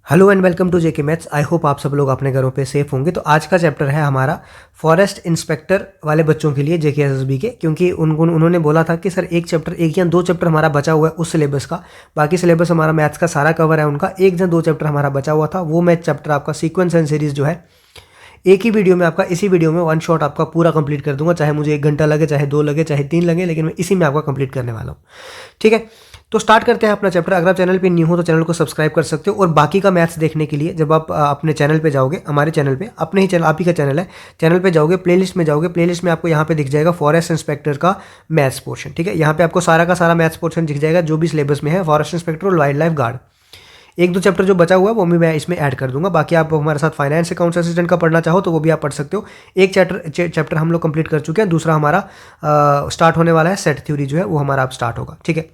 Hello and welcome to JK maths. I hope आप सब लोग अपने घरों पे सेफ होंगे। तो आज का चैप्टर है हमारा फॉरेस्ट इंस्पेक्टर वाले बच्चों के लिए जेके एसएसबी के, क्योंकि उन्होंने बोला था कि सर एक या दो चैप्टर हमारा बचा हुआ है उस सिलेबस का। बाकी सिलेबस हमारा मैथ्स का सारा कवर है, उनका एक या दो चैप्टर हमारा बचा हुआ था। वो मैथ चैप्टर आपका सीक्वेंस एंड सीरीज जो है एक ही वीडियो में आपका, इसी वीडियो में वन शॉट आपका पूरा कंप्लीट कर दूंगा। चाहे मुझे 1 घंटा लगे, चाहे 2 लगे, चाहे 3 लगे, लेकिन मैं इसी में आपका कंप्लीट करने वाला हूँ। ठीक है, तो स्टार्ट करते हैं अपना चैप्टर। अगर आप चैनल पे न्यू हो तो चैनल को सब्सक्राइब कर सकते हो, और बाकी का मैथ्स देखने के लिए जब आप अपने चैनल पे जाओगे, हमारे चैनल पे, अपने ही चैनल, आप ही का चैनल है, चैनल पे जाओगे, प्लेलिस्ट में जाओगे, प्लेलिस्ट में आपको यहाँ पे दिख जाएगा फॉरेस्ट इंस्पेक्टर का मैथ्स पोर्शन। ठीक है, यहाँ पे आपको सारा का सारा मैथ्स पोर्शन दिख जाएगा जो भी सिलेबस में है, फॉरेस्ट इंस्पेक्टर और वाइल्ड लाइफ गार्ड। एक दो चैप्टर जो बचा हुआ है वो भी मैं इसमें ऐड कर दूंगा। बाकी आप हमारे साथ फाइनेंस अकाउंट्स असिस्टेंट का पढ़ना चाहो तो वो भी आप पढ़ सकते हो। एक चैप्टर हम लोग कंप्लीट कर चुके हैं, दूसरा हमारा स्टार्ट होने वाला है। सेट थ्योरी जो है वो हमारा अब स्टार्ट होगा। ठीक है,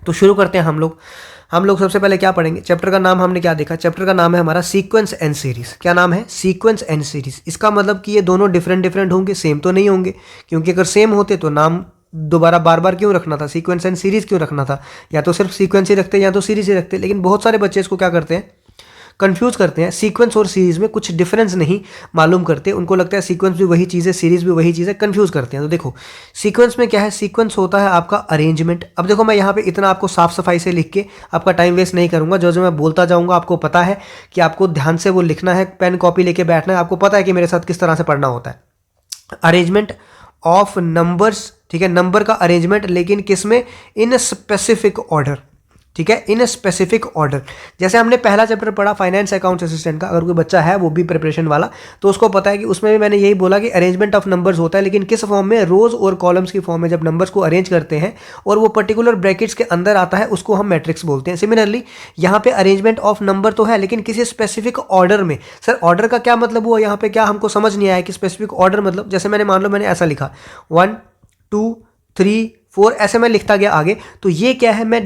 तो शुरू करते हैं हम लोग सबसे पहले क्या पढ़ेंगे। चैप्टर का नाम हमने क्या देखा? चैप्टर का नाम है हमारा सीक्वेंस एंड सीरीज। क्या नाम है? Sequence and series. इसका मतलब कि ये दोनों डिफरेंट होंगे, सेम तो नहीं होंगे, क्योंकि अगर सेम होते तो नाम दोबारा बार बार क्यों रखना था, सीक्वेंस एंड सीरीज क्यों रखना था? या तो सिर्फ सीक्वेंस ही रखते या तो सीरीज ही रखते। लेकिन बहुत सारे बच्चे इसको क्या करते हैं, कंफ्यूज करते हैं। सीक्वेंस और सीरीज में कुछ डिफरेंस नहीं मालूम करते, उनको लगता है सीक्वेंस भी वही चीज़ है, सीरीज भी वही चीज़ है, कंफ्यूज करते हैं। तो देखो, सीक्वेंस में क्या है? सीक्वेंस होता है आपका अरेंजमेंट। अब देखो, मैं यहाँ पे इतना आपको साफ सफाई से लिख के आपका टाइम वेस्ट नहीं करूंगा। जो जो मैं बोलता जाऊंगा आपको पता है कि आपको ध्यान से वो लिखना है, पेन कॉपी लेके बैठना है। आपको पता है कि मेरे साथ किस तरह से पढ़ना होता है। अरेंजमेंट ऑफ नंबर्स, ठीक है, नंबर का अरेंजमेंट, लेकिन किस में? In specific order. ठीक है, इन स्पेसिफिक ऑर्डर। जैसे हमने पहला चैप्टर पढ़ा फाइनेंस अकाउंट्स असिस्टेंट का, अगर कोई बच्चा है वो भी प्रिपरेशन वाला, तो उसको पता है कि उसमें भी मैंने यही बोला कि अरेंजमेंट ऑफ नंबर्स होता है, लेकिन किस फॉर्म में? रोज और कॉलम्स की फॉर्म में। जब नंबर्स को अरेंज करते हैं और वो पर्टिकुलर ब्रैकेट्स के अंदर आता है, उसको हम मैट्रिक्स बोलते हैं। सिमिलरली यहाँ पे अरेंजमेंट ऑफ नंबर तो है, लेकिन किसी स्पेसिफिक ऑर्डर में। सर ऑर्डर का क्या मतलब हुआ यहाँ पे? क्या हमको समझ नहीं आया कि स्पेसिफिक ऑर्डर मतलब? जैसे मैंने, मान लो मैंने ऐसा लिखा 1 2 3 4, ऐसे मैं लिखता गया आगे, तो ये क्या है? मैं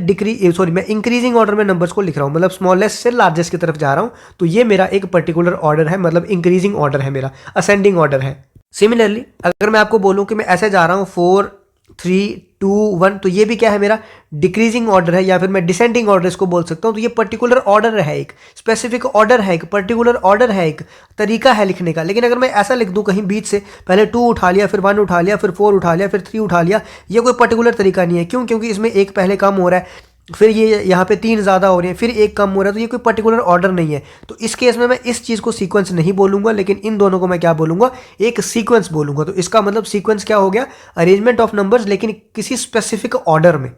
मैं इंक्रीजिंग ऑर्डर में नंबर्स को लिख रहा हूँ, मतलब स्मॉलेस्ट से लार्जेस्ट की तरफ जा रहा हूँ। तो ये मेरा एक पर्टिकुलर ऑर्डर है, मतलब इंक्रीजिंग ऑर्डर है, मेरा असेंडिंग ऑर्डर है। सिमिलरली अगर मैं आपको बोलूँ कि मैं ऐसे जा रहा हूँ 4 3 2 1, तो ये भी क्या है? मेरा डिक्रीजिंग ऑर्डर है, या फिर मैं डिसेंडिंग ऑर्डर इसको बोल सकता हूँ। तो ये पर्टिकुलर ऑर्डर है, एक स्पेसिफिक ऑर्डर है, एक पर्टिकुलर ऑर्डर है, एक तरीका है लिखने का। लेकिन अगर मैं ऐसा लिख दूँ कहीं बीच से, पहले 2 उठा लिया, फिर 1 उठा लिया, फिर 4 उठा लिया, फिर 3 उठा लिया, ये कोई पर्टिकुलर तरीका नहीं है। क्यों? क्योंकि इसमें एक पहले कम हो रहा है, फिर ये यहाँ पे 3 ज़्यादा हो रहे हैं, फिर एक कम हो रहा है, तो ये कोई पर्टिकुलर ऑर्डर नहीं है। तो इस केस में मैं इस चीज़ को सीक्वेंस नहीं बोलूँगा, लेकिन इन दोनों को मैं क्या बोलूँगा? एक सीक्वेंस बोलूँगा। तो इसका मतलब सीक्वेंस क्या हो गया? अरेंजमेंट ऑफ नंबर्स, लेकिन किसी स्पेसिफिक ऑर्डर में।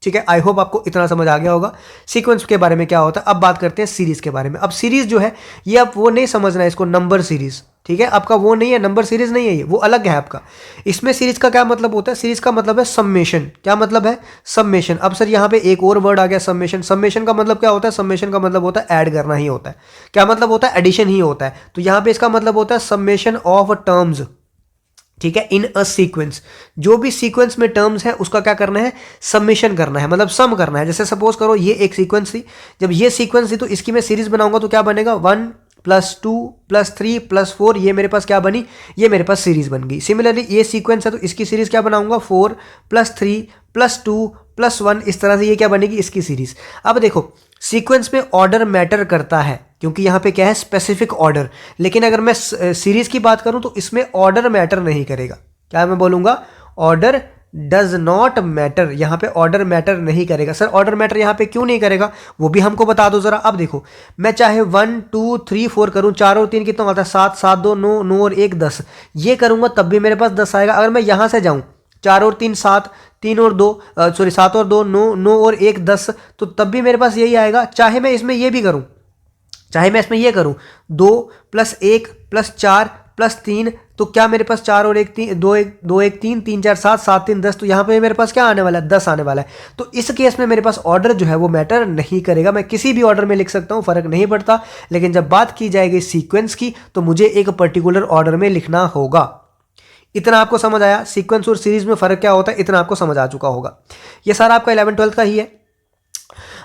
ठीक है, आई होप आपको इतना समझ आ गया होगा सीक्वेंस के बारे में क्या होता है। अब बात करते हैं सीरीज के बारे में। अब सीरीज जो है ये आप वो नहीं समझना है इसको नंबर सीरीज। ठीक है, आपका वो नहीं है, नंबर सीरीज नहीं है, ये वो अलग है आपका। इसमें सीरीज का क्या मतलब होता है? सीरीज का मतलब है सम्मेशन। क्या मतलब है? सम्मेशन। अब सर यहाँ पे एक और वर्ड आ गया, सम्मेशन। सम्मेशन का मतलब क्या होता है? सम्मेशन का मतलब होता है ऐड करना ही होता है। क्या मतलब होता है? एडिशन ही होता है। तो यहाँ पे इसका मतलब होता है सम्मेशन ऑफ टर्म्स। ठीक है, इन अ सीक्वेंस। जो भी सीक्वेंस में टर्म्स है उसका क्या करना है? सबमिशन करना है, मतलब सम करना है। जैसे सपोज करो ये एक सीक्वेंस थी, जब ये सीक्वेंस थी तो इसकी मैं सीरीज बनाऊंगा तो क्या बनेगा? 1 + 2 + 3 + 4, ये मेरे पास क्या बनी? ये मेरे पास सीरीज बन गई। सिमिलरली ये सीक्वेंस है तो इसकी सीरीज क्या बनाऊंगा? 4 + 3 + 2 + 1, इस तरह से ये क्या बनेगी? इसकी सीरीज। अब देखो, सीक्वेंस में ऑर्डर मैटर करता है, क्योंकि यहाँ पे क्या है? Specific order. लेकिन अगर मैं सीरीज की बात करूं तो इसमें ऑर्डर मैटर नहीं करेगा। क्या मैं बोलूंगा? Order does not matter. यहाँ पे ऑर्डर मैटर नहीं करेगा। सर ऑर्डर मैटर यहाँ पे क्यों नहीं करेगा? वो भी हमको बता दो जरा। अब देखो, मैं चाहे 1 2 3 4 करूँ, 4 और 3 कितना होता है? 7 7 2 9 9 और 1 10, ये करूंगा तब भी मेरे पास 10 आएगा। अगर मैं यहाँ से जाऊँ 4 और 3 7, 3 और 2 7 और 2 9 9 और 1 10, तो तब भी मेरे पास यही आएगा। चाहे मैं इसमें ये भी करूँ, चाहे मैं इसमें ये करूं 2 + 1 + 4 + 3, तो क्या मेरे पास 4 और 1 3 2 1 2 1 3 3 4 7 7 3 10, तो यहाँ पे मेरे पास क्या आने वाला है? 10 आने वाला है। तो इस केस में मेरे पास ऑर्डर जो है वो मैटर नहीं करेगा। मैं किसी भी ऑर्डर में लिख सकता हूँ, फर्क नहीं पड़ता। लेकिन जब बात की जाएगी सीक्वेंस की तो मुझे एक पर्टिकुलर ऑर्डर में लिखना होगा। इतना आपको समझ आया? सीक्वेंस और सीरीज में फर्क क्या होता है, इतना आपको समझ आ चुका होगा। ये सारा आपका 11th 12th का ही है।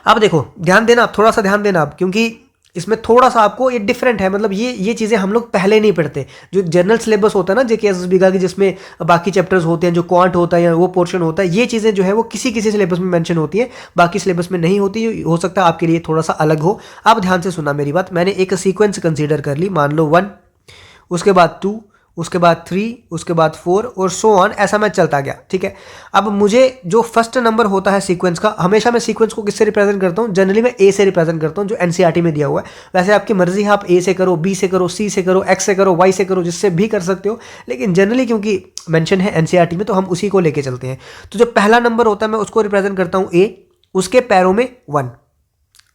अब देखो, ध्यान देना आप, थोड़ा सा ध्यान देना आप, क्योंकि इसमें थोड़ा सा आपको ये डिफरेंट है, मतलब ये चीज़ें हम लोग पहले नहीं पढ़ते। जो जनरल सिलेबस होता है ना जेकेएसएसबी का, कि जिसमें बाकी चैप्टर्स होते हैं, जो क्वांट होता है या वो पोर्शन होता है, ये चीज़ें जो है वो किसी किसी सिलेबस में मेंशन होती है, बाकी सिलेबस में नहीं होती। हो सकता है आपके लिए थोड़ा सा अलग हो। आप ध्यान से सुना मेरी बात। मैंने एक सीक्वेंस कंसीडर कर ली, मान लो 1, उसके बाद 2, उसके बाद 3, उसके बाद 4 और सो ऑन, ऐसा मैं चलता गया। ठीक है, अब मुझे जो फर्स्ट नंबर होता है सीक्वेंस का, हमेशा मैं सीक्वेंस को किससे रिप्रेजेंट करता हूँ? जनरली मैं ए से रिप्रेजेंट करता हूँ, जो एनसीईआरटी में दिया हुआ है। वैसे आपकी मर्जी है, आप ए से करो, बी से करो, सी से करो, एक्स से करो, वाई से करो, जिससे भी कर सकते हो, लेकिन जनरली क्योंकि मेंशन है एनसीईआरटी में तो हम उसी को लेके चलते हैं। तो जो पहला नंबर होता है मैं उसको रिप्रेजेंट करता हूँ ए, उसके पैरों में 1।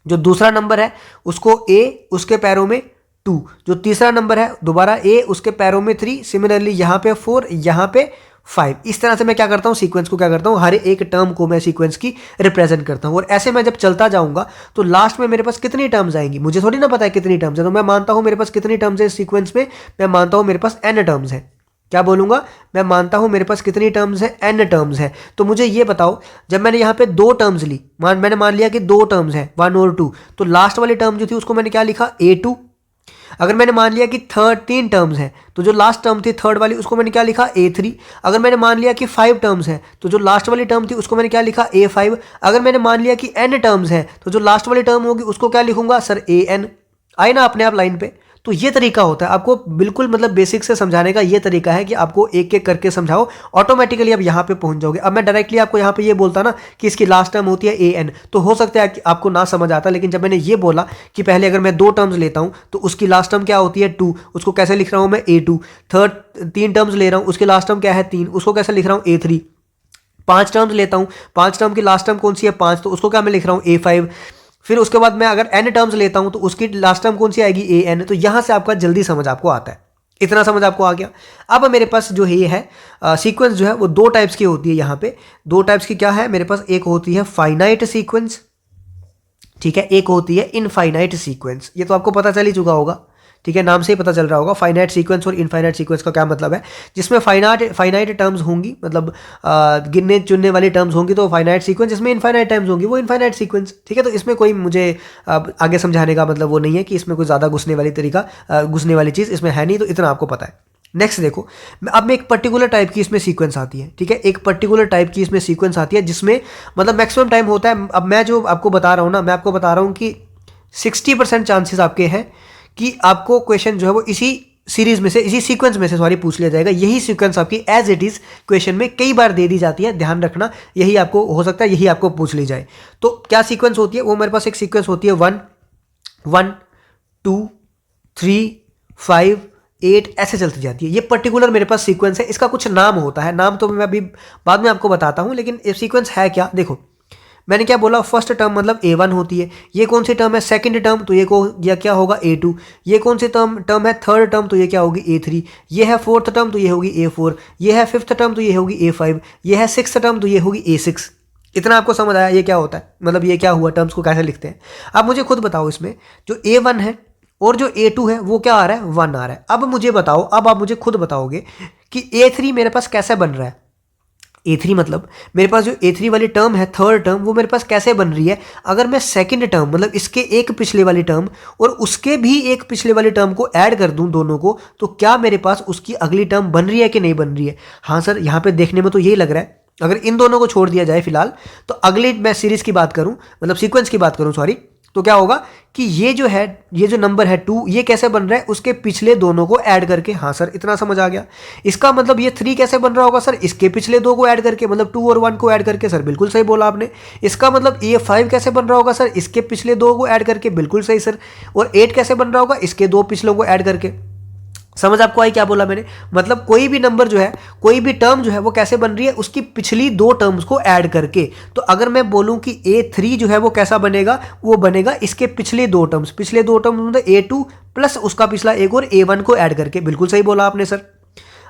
जो दूसरा नंबर है उसको ए, उसके पैरों में 2। जो तीसरा नंबर है दोबारा ए, उसके पैरों में 3। सिमिलरली यहाँ पे 4, यहाँ पे 5। इस तरह से मैं क्या करता हूँ, सीक्वेंस को क्या करता हूँ, हर एक टर्म को मैं सीक्वेंस की रिप्रेजेंट करता हूँ। और ऐसे मैं जब चलता जाऊंगा तो लास्ट में मेरे पास कितनी टर्म्स आएंगी, मुझे थोड़ी ना पता है कितनी टर्म्स है। तो मैं मानता हूँ मेरे पास कितनी टर्म्स है इस सीक्वेंस में, मैं मानता हूँ मेरे पास n टर्म्स है। क्या बोलूंगा, मैं मानता हूं मेरे पास कितनी टर्म्स है, n टर्म्स है। तो मुझे ये बताओ, जब मैंने यहां पे 2 टर्म्स ली, मैंने मान लिया कि 2 टर्म्स है 1 और 2, तो लास्ट वाली टर्म जो थी उसको मैंने क्या लिखा, a2। अगर मैंने मान लिया कि 3 टर्म्स है तो जो लास्ट टर्म थी थर्ड वाली उसको मैंने क्या लिखा, a3। अगर मैंने मान लिया कि 5 टर्म्स है तो जो लास्ट वाली टर्म थी उसको मैंने क्या लिखा, a5। अगर मैंने मान लिया कि n टर्म्स है तो जो लास्ट वाली टर्म होगी उसको क्या लिखूंगा सर, an। आए ना अपने आप लाइन पे। तो ये तरीका होता है आपको बिल्कुल मतलब बेसिक से समझाने का, ये तरीका है कि आपको एक एक करके समझाओ, ऑटोमेटिकली आप यहाँ पे पहुंच जाओगे। अब मैं डायरेक्टली आपको यहाँ पे ये बोलता ना कि इसकी लास्ट टर्म होती है an, तो हो सकता है कि आपको ना समझ आता, लेकिन जब मैंने ये बोला कि पहले अगर मैं 2 टर्म्स लेता हूँ तो उसकी लास्ट टर्म क्या होती है 2, उसको कैसे लिख रहा हूँ मैं, a2। 3 टर्म्स ले रहा हूँ, उसकी लास्ट टर्म क्या है 3, उसको कैसे लिख रहा हूँ, a3। 5 टर्म्स लेता हूँ, 5 टर्म की लास्ट टर्म कौन सी है 5, तो उसको क्या मैं लिख रहा हूँ, a5। फिर उसके बाद मैं अगर n टर्म्स लेता हूं तो उसकी लास्ट टर्म कौन सी आएगी, an। तो यहां से आपका जल्दी समझ आपको आता है। इतना समझ आपको आ गया। अब मेरे पास जो है ये है सीक्वेंस जो है वो 2 टाइप्स की होती है। यहाँ पे 2 टाइप्स की क्या है मेरे पास, एक होती है फाइनाइट सीक्वेंस, ठीक है, एक होती है इनफाइनाइट सीक्वेंस। ये तो आपको पता चल ही चुका होगा, ठीक है, नाम से ही पता चल रहा होगा फाइनाइट सीक्वेंस और इनफाइनाइट सीक्वेंस का क्या मतलब है। जिसमें फाइनाइट टर्म्स होंगी, मतलब गिनने चुनने वाली टर्म्स होंगी तो फाइनाइट सीक्वेंस, जिसमें इनफाइनाइट टर्म्स होंगी वो इनफाइनाइट सीक्वेंस। ठीक है, तो इसमें कोई मुझे आगे समझाने का मतलब वो नहीं है कि इसमें कोई ज़्यादा घुसने वाली चीज़ इसमें है नहीं, तो इतना आपको पता है। नेक्स्ट देखो, अब मैं एक पर्टिकुलर टाइप की इसमें सीक्वेंस आती है, ठीक है, एक पर्टिकुलर टाइप की इसमें सीक्वेंस आती है जिसमें मतलब मैक्सिमम टाइम होता है। अब मैं जो आपको बता रहा हूँ ना, मैं आपको बता रहा हूँ कि 60% चांसेस आपके हैं कि आपको क्वेश्चन जो है वो इसी सीरीज में से, इसी सीक्वेंस में से सॉरी पूछ लिया जाएगा। यही सीक्वेंस आपकी एज इट इज क्वेश्चन में कई बार दे दी जाती है, ध्यान रखना। यही आपको हो सकता है यही आपको पूछ ली जाए। तो क्या सीक्वेंस होती है वो, मेरे पास एक सीक्वेंस होती है 1 1 2 3 5 8 ऐसे चलती जाती है। ये पर्टिकुलर मेरे पास सीक्वेंस है, इसका कुछ नाम होता है, नाम तो मैं अभी बाद में आपको बताता हूं, लेकिन ये सीक्वेंस है क्या। देखो मैंने क्या बोला, फर्स्ट टर्म मतलब a1 होती है। ये कौन सी टर्म है, सेकंड टर्म, तो ये क्या होगा a2। ये कौन सी टर्म है, थर्ड टर्म, तो ये क्या होगी a3। ये है फोर्थ टर्म तो ये होगी a4। ये है फिफ्थ टर्म तो ये होगी a5। ये है सिक्स्थ टर्म तो ये होगी a6। इतना आपको समझ आया ये क्या होता है, मतलब ये क्या हुआ, टर्म्स को कैसे लिखते हैं। अब मुझे खुद बताओ, इसमें जो a1 है और जो a2 है वो क्या आ रहा है, 1 आ रहा है। अब मुझे बताओ, अब आप मुझे खुद बताओगे कि a3 मेरे पास कैसे बन रहा है। a3 मतलब मेरे पास जो a3 वाली टर्म है, थर्ड टर्म, वो मेरे पास कैसे बन रही है। अगर मैं सेकंड टर्म मतलब इसके एक पिछले वाली टर्म और उसके भी एक पिछले वाली टर्म को ऐड कर दूं दोनों को, तो क्या मेरे पास उसकी अगली टर्म बन रही है कि नहीं बन रही है। हाँ सर, यहाँ पे देखने में तो यही लग रहा है। अगर इन दोनों को छोड़ दिया जाए फिलहाल, तो अगली मैं सीरीज की बात करूं, मतलब सीक्वेंस की बात करूं सॉरी, तो क्या होगा कि ये जो है, ये जो नंबर है 2, ये कैसे बन रहा है, उसके पिछले दोनों को ऐड करके। हाँ सर, इतना समझ आ गया। इसका मतलब ये 3 कैसे बन रहा होगा सर, इसके पिछले 2 को ऐड करके, मतलब 2 और 1 को ऐड करके। सर बिल्कुल सही बोला आपने। इसका मतलब ये 5 कैसे बन रहा होगा सर, इसके पिछले 2 को ऐड करके। बिल्कुल सही सर। और 8 कैसे बन रहा होगा, इसके 2 पिछलों को ऐड करके। समझ आपको आई क्या बोला मैंने, मतलब कोई भी नंबर जो है, कोई भी टर्म जो है वो कैसे बन रही है, उसकी पिछली 2 टर्म्स को ऐड करके। तो अगर मैं बोलूं कि a3 जो है वो कैसा बनेगा, वो बनेगा इसके पिछले 2 टर्म्स, मतलब a2 प्लस उसका पिछला एक और a1 को ऐड करके। बिल्कुल सही बोला आपने सर।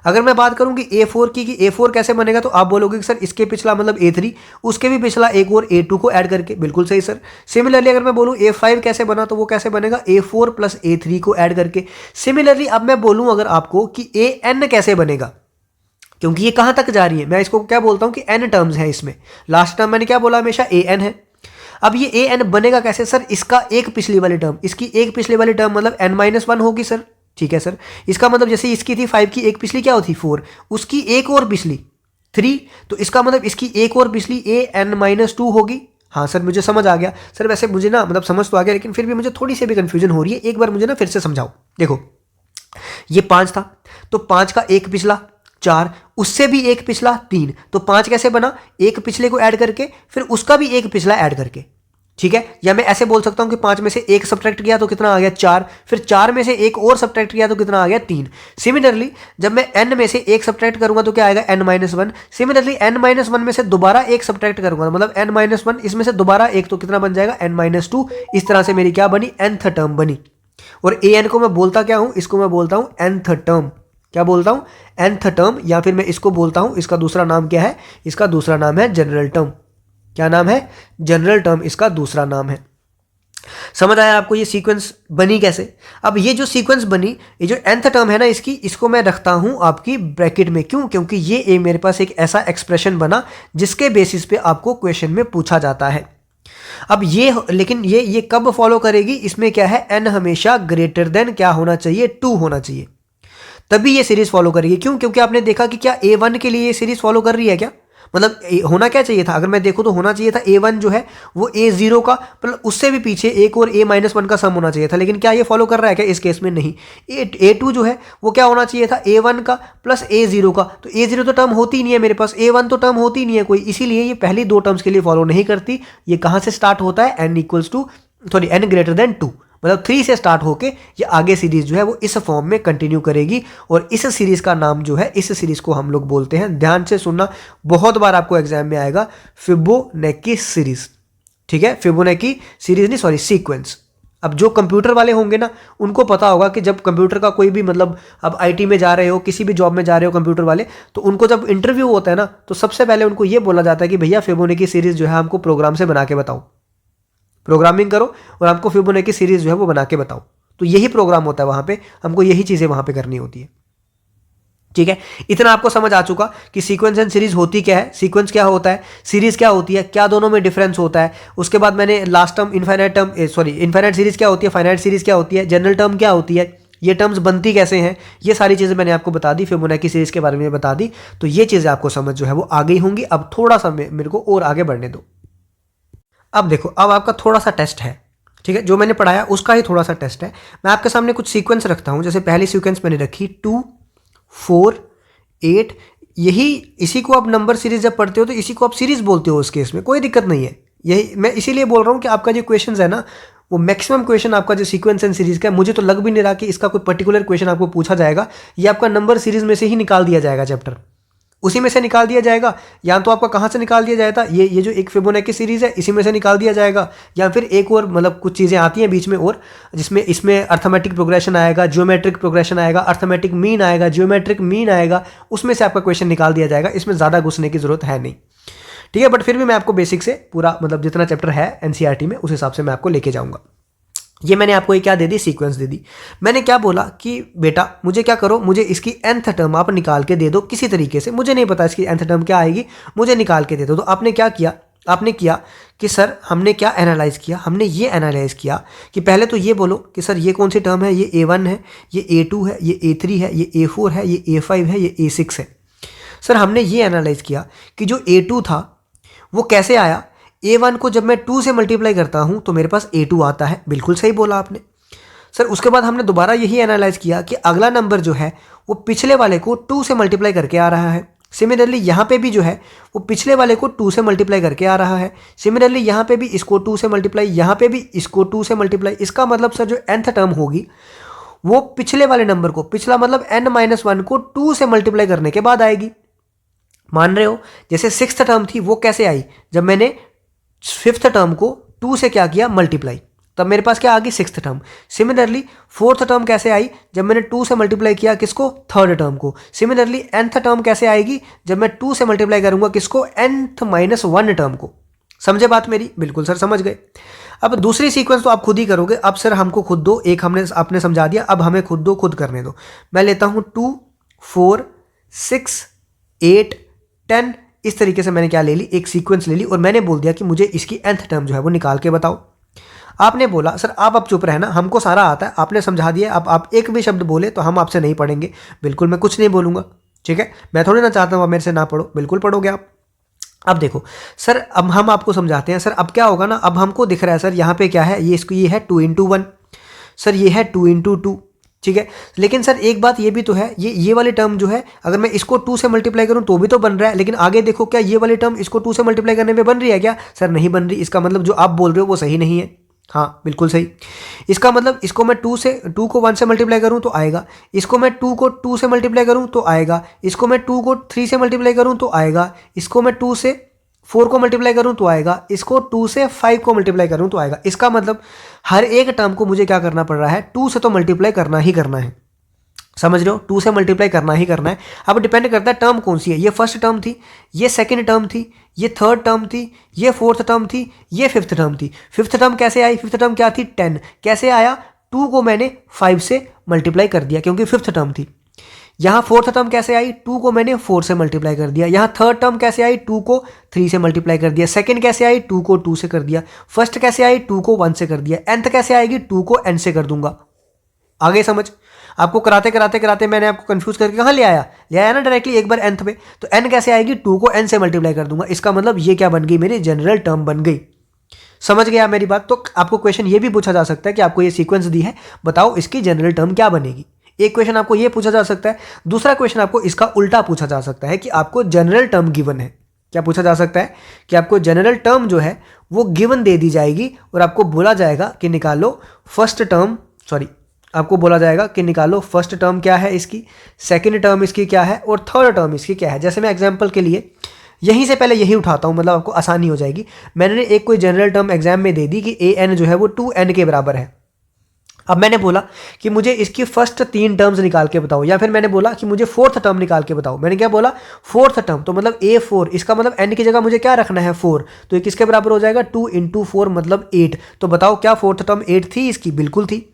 अगर मैं बात करूं कि a4 की, कि a4 कैसे बनेगा, तो आप बोलोगे कि सर इसके पिछला मतलब a3, उसके भी पिछला एक और a2 को ऐड करके। बिल्कुल सही सर। सिमिलरली अगर मैं बोलूं a5 कैसे बना, तो वो कैसे बनेगा, a4 प्लस a3 को ऐड करके। सिमिलरली अब मैं बोलूं अगर आपको कि an कैसे बनेगा, क्योंकि ये कहां तक जा रही है, मैं इसको क्या बोलता हूं कि n टर्म्स है इसमें। लास्ट टर्म मैंने क्या बोला, हमेशा an है। अब ये ए एन बनेगा कैसे सर, इसका एक पिछली वाली टर्म, इसकी एक पिछली वाली टर्म मतलब n-1 होगी सर, ठीक है सर। इसका मतलब जैसे इसकी थी 5 की एक पिछली क्या होती 4, उसकी एक और पिछली 3, तो इसका मतलब इसकी एक और पिछली an-2 होगी। हाँ सर मुझे समझ आ गया सर, वैसे मुझे ना मतलब समझ तो आ गया, लेकिन फिर भी मुझे थोड़ी सी भी कन्फ्यूजन हो रही है, एक बार मुझे ना फिर से समझाओ। देखो ये 5 था, तो 5 का एक पिछला 4, उससे भी एक पिछला 3, तो 5 कैसे बना, एक पिछले को ऐड करके फिर उसका भी एक पिछला ऐड करके, ठीक है। या मैं ऐसे बोल सकता हूं कि 5 में से एक सब्ट्रैक्ट किया तो कितना आ गया 4, फिर 4 में से एक और सब्ट्रैक्ट किया तो कितना आ गया 3। सिमिलरली जब मैं n में से एक सब्ट्रैक्ट करूंगा तो क्या आएगा n-1। सिमिलरली n-1 में से दोबारा एक सब्ट्रैक्ट करूंगा मतलब n-1, इसमें से दोबारा एक तो कितना बन जाएगा n-2। इस तरह से मेरी क्या बनी, nth टर्म बनी। और an को मैं बोलता क्या हूं, इसको मैं बोलता हूं nth टर्म। क्या बोलता हूं, nth टर्म, या फिर मैं इसको बोलता हूं, इसका दूसरा नाम क्या है, इसका दूसरा नाम है जनरल टर्म। क्या नाम है, जनरल टर्म इसका दूसरा नाम है। समझ आया आपको ये सीक्वेंस बनी कैसे। अब ये जो सीक्वेंस बनी, ये जो nth टर्म है ना इसकी, इसको मैं रखता हूं आपकी ब्रैकेट में, क्यों, क्योंकि ये मेरे पास एक ऐसा एक्सप्रेशन बना जिसके बेसिस पे आपको क्वेश्चन में पूछा जाता है। अब ये लेकिन ये कब फॉलो करेगी, इसमें क्या है, n हमेशा ग्रेटर देन क्या होना चाहिए, 2 होना चाहिए, तभी ये सीरीज फॉलो करेगी। क्यों, क्योंकि आपने देखा कि क्या a1 के लिए ये सीरीज फॉलो कर रही है क्या, मतलब होना क्या चाहिए था, अगर मैं देखूं तो होना चाहिए था a1 जो है वो a0 का मतलब उससे भी पीछे एक और a-1 का सम होना चाहिए था, लेकिन क्या ये फॉलो कर रहा है क्या, इस केस में नहीं। a2 जो है वो क्या होना चाहिए था, a1 का प्लस a0 का, तो a0 तो टर्म होती ही नहीं है मेरे पास, a1 तो टर्म होती ही नहीं है कोई, इसीलिए ये पहली दो टर्म्स के लिए फॉलो नहीं करती। ये कहां से स्टार्ट होता है, n ग्रेटर देन 2, मतलब 3 से स्टार्ट होके ये आगे सीरीज जो है वो इस फॉर्म में कंटिन्यू करेगी। और इस सीरीज का नाम जो है, इस सीरीज को हम लोग बोलते हैं, ध्यान से सुनना, बहुत बार आपको एग्जाम में आएगा, फिबोनाची सीरीज, ठीक है। फिबोनाची सीरीज नहीं, सॉरी सीक्वेंस। अब जो कंप्यूटर वाले होंगे ना उनको पता होगा कि जब कंप्यूटर का कोई भी मतलब अब आईटी में जा रहे हो, किसी भी जॉब में जा रहे हो कंप्यूटर वाले, तो उनको जब इंटरव्यू होता है ना तो सबसे पहले उनको ये बोला जाता है कि भैया फिबोनाची सीरीज जो है हमको प्रोग्राम से बना के बताओ, प्रोग्रामिंग करो और आपको फिबोनाची सीरीज जो है वो बना के बताओ। तो यही प्रोग्राम होता है वहां पे, हमको यही चीजें वहां पे करनी होती है, ठीक है। इतना आपको समझ आ चुका कि सीक्वेंस एंड सीरीज होती क्या है, सीक्वेंस क्या होता है, सीरीज क्या होती है, क्या दोनों में डिफरेंस होता है। उसके बाद मैंने last term infinite term, sorry infinite series क्या होती है, फाइनाइट सीरीज क्या होती है, जनरल टर्म क्या होती है, ये टर्म्स बनती कैसे हैं, ये सारी चीज़ें मैंने आपको बता दी, फिबोनाची सीरीज के बारे में बता दी। तो ये चीज़ें आपको समझ जो है वो आ गई होंगी। अब थोड़ा सा मेरे को और आगे बढ़ने दो। अब देखो, अब आपका थोड़ा सा टेस्ट है, ठीक है, जो मैंने पढ़ाया उसका ही थोड़ा सा टेस्ट है। मैं आपके सामने कुछ सीक्वेंस रखता हूं, जैसे पहली सीक्वेंस मैंने रखी 2 4 8, यही इसी को आप नंबर सीरीज जब पढ़ते हो तो इसी को आप सीरीज बोलते हो, उस केस में कोई दिक्कत नहीं है। यही मैं इसीलिए बोल रहा हूं कि आपका जो क्वेश्चन है ना वो मैक्सिमम क्वेश्चन आपका जो सीक्वेंस एंड सीरीज का है, मुझे तो लग भी नहीं रहा कि इसका कोई पर्टिकुलर क्वेश्चन आपको पूछा जाएगा। ये आपका नंबर सीरीज में से ही निकाल दिया जाएगा, चैप्टर उसी में से निकाल दिया जाएगा, या तो आपका कहाँ से निकाल दिया जाएगा, ये जो एक फिबोनाची सीरीज है इसी में से निकाल दिया जाएगा, या फिर एक और मतलब कुछ चीज़ें आती हैं बीच में और, जिसमें इसमें अर्थमेटिक प्रोग्रेशन आएगा, जियोमेट्रिक प्रोग्रेशन आएगा, अर्थमेटिक मीन आएगा, जियोमेट्रिक मीन आएगा, उसमें से आपका क्वेश्चन निकाल दिया जाएगा। इसमें ज़्यादा घुसने की जरूरत है नहीं, ठीक है। बट फिर भी मैं आपको बेसिक से पूरा मतलब जितना चैप्टर है एनसीईआरटी में उस हिसाब से मैं आपको लेके जाऊँगा। ये मैंने आपको ये क्या दे दी, सीक्वेंस दे दी। मैंने क्या बोला कि बेटा मुझे क्या करो, मुझे इसकी nth टर्म आप निकाल के दे दो किसी तरीके से, मुझे नहीं पता इसकी nth टर्म क्या आएगी, मुझे निकाल के दे दो। तो आपने क्या किया, आपने किया कि सर हमने क्या एनालाइज किया, हमने ये एनालाइज किया कि पहले तो ये बोलो कि सर ये कौन सी टर्म है, ये A1 है, ये A2 है, ये A3 है, ये A4 है, ये A5 है, ये A6 है। सर हमने ये एनालाइज किया कि जो A2 था वो कैसे आया, A1 को जब मैं 2 से मल्टीप्लाई करता हूं तो मेरे पास A2 आता है, बिल्कुल सही बोला आपने। सर उसके बाद हमने दोबारा यही एनालाइज किया कि अगला नंबर जो है वो पिछले वाले को 2 से मल्टीप्लाई करके आ रहा है। सिमिलरली यहाँ पे भी जो है वो पिछले वाले को 2 से मल्टीप्लाई करके आ रहा है। सिमिलरली यहाँ पे भी इसको 2 से मल्टीप्लाई, यहाँ पे भी इसको 2 से मल्टीप्लाई। इसका मतलब सर जो nth टर्म होगी वो पिछले वाले नंबर को, पिछला मतलब n-1 को 2 से मल्टीप्लाई करने के बाद आएगी। मान रहे हो, जैसे 6th टर्म थी वो कैसे आई, जब मैंने 5th टर्म को 2 से क्या किया, मल्टीप्लाई, तब मेरे पास क्या आ गई 6th term. Similarly 4th term कैसे आई, जब मैंने 2 से मल्टीप्लाई किया किसको, 3rd टर्म को। सिमिलरली nth टर्म कैसे आएगी, जब मैं 2 से मल्टीप्लाई करूंगा किसको, n-1 टर्म को। समझे बात मेरी, बिल्कुल सर समझ गए। अब दूसरी सीक्वेंस तो आप खुद ही करोगे। अब सर हमको खुद दो, एक हमने आपने समझा दिया, अब हमें खुद दो, खुद करने दो। मैं लेता हूं 2 4 6 8 10 इस तरीके से मैंने क्या ले ली, एक सीक्वेंस ले ली और मैंने बोल दिया कि मुझे इसकी nth टर्म जो है वो निकाल के बताओ। आपने बोला सर आप अब चुप रहना, हमको सारा आता है, आपने समझा दिया, अब आप एक भी शब्द बोले तो हम आपसे नहीं पढ़ेंगे। बिल्कुल मैं कुछ नहीं बोलूँगा, ठीक है। मैं थोड़ी ना चाहता हूँ आप मेरे से ना पढ़ो, बिल्कुल पढ़ोगे आप। अब देखो सर, अब हम आपको समझाते हैं। सर अब क्या होगा ना, अब हमको दिख रहा है सर यहाँ पे क्या है, ये इसको ये है 2 × 1, सर ये है 2 × 2, ठीक है। लेकिन सर एक बात ये भी तो है, ये वाली टर्म जो है अगर मैं इसको 2 से मल्टीप्लाई करूं तो भी तो बन रहा है, लेकिन आगे देखो क्या ये वाली टर्म इसको 2 से मल्टीप्लाई करने पे बन रही है क्या? सर नहीं बन रही। इसका मतलब जो आप बोल रहे हो वो सही नहीं है। हाँ बिल्कुल सही। इसका मतलब इसको मैं 2 को 1 से मल्टीप्लाई करूं तो आएगा, इसको मैं 2 को 2 से मल्टीप्लाई करूं तो आएगा, इसको मैं 2 को 3 से मल्टीप्लाई करूं तो आएगा, इसको मैं 2 से 4 को मल्टीप्लाई करूं तो आएगा, इसको 2 से 5 को मल्टीप्लाई करूं तो आएगा। इसका मतलब हर एक टर्म को मुझे क्या करना पड़ रहा है, 2 से तो मल्टीप्लाई करना ही करना है। समझ रहे हो, 2 से मल्टीप्लाई करना ही करना है। अब डिपेंड करता है टर्म कौन सी है, ये फर्स्ट टर्म थी, ये सेकंड टर्म थी, ये थर्ड टर्म थी, ये फोर्थ टर्म थी, ये फिफ्थ टर्म थी। फिफ्थ टर्म कैसे आई, फिफ्थ टर्म क्या थी 10, कैसे आया 2 को मैंने 5 से मल्टीप्लाई कर दिया क्योंकि फिफ्थ टर्म थी। यहाँ फोर्थ टर्म कैसे आई, 2 को मैंने 4 से मल्टीप्लाई कर दिया। यहाँ थर्ड टर्म कैसे आई, 2 को 3 से मल्टीप्लाई कर दिया। सेकंड कैसे आई, 2 को 2 से कर दिया। फर्स्ट कैसे आई, 2 को 1 से कर दिया। nth कैसे आएगी, 2 को n से कर दूंगा। आगे समझ, आपको कराते कराते कराते मैंने आपको कंफ्यूज करके कहाँ ले आया ना डायरेक्टली एक बार nth पे। तो n कैसे आएगी, 2 को n से मल्टीप्लाई कर दूंगा। इसका मतलब ये क्या बन गई, मेरी जनरल टर्म बन गई। समझ गया मेरी बात? तो आपको क्वेश्चन ये भी पूछा जा सकता है कि आपको ये सीक्वेंस दी है, बताओ इसकी जनरल टर्म क्या बनेगी। एक क्वेश्चन आपको ये पूछा जा सकता है। दूसरा क्वेश्चन आपको इसका उल्टा पूछा जा सकता है कि आपको जनरल टर्म गिवन है। क्या पूछा जा सकता है कि आपको जनरल टर्म जो है वो गिवन दे दी जाएगी और आपको बोला जाएगा कि निकालो फर्स्ट टर्म, आपको बोला जाएगा कि निकालो फर्स्ट टर्म क्या है इसकी, सेकंड टर्म इसकी क्या है और थर्ड टर्म इसकी क्या है। जैसे मैं एग्जांपल के लिए यहीं से पहले यही उठाता हूं, मतलब आपको आसानी हो जाएगी। मैंने एक कोई जनरल टर्म एग्जाम में दे दी कि an जो है वो 2n के बराबर है। अब मैंने बोला कि मुझे इसकी फर्स्ट 3 टर्म्स निकाल के बताओ, या फिर मैंने बोला कि मुझे फोर्थ टर्म निकाल के बताओ। मैंने क्या बोला, फोर्थ टर्म, तो मतलब a4, इसका मतलब n की जगह मुझे क्या रखना है 4, तो ये किसके बराबर हो जाएगा 2 × 4 मतलब 8। तो बताओ क्या फोर्थ टर्म 8 थी इसकी? बिल्कुल थी।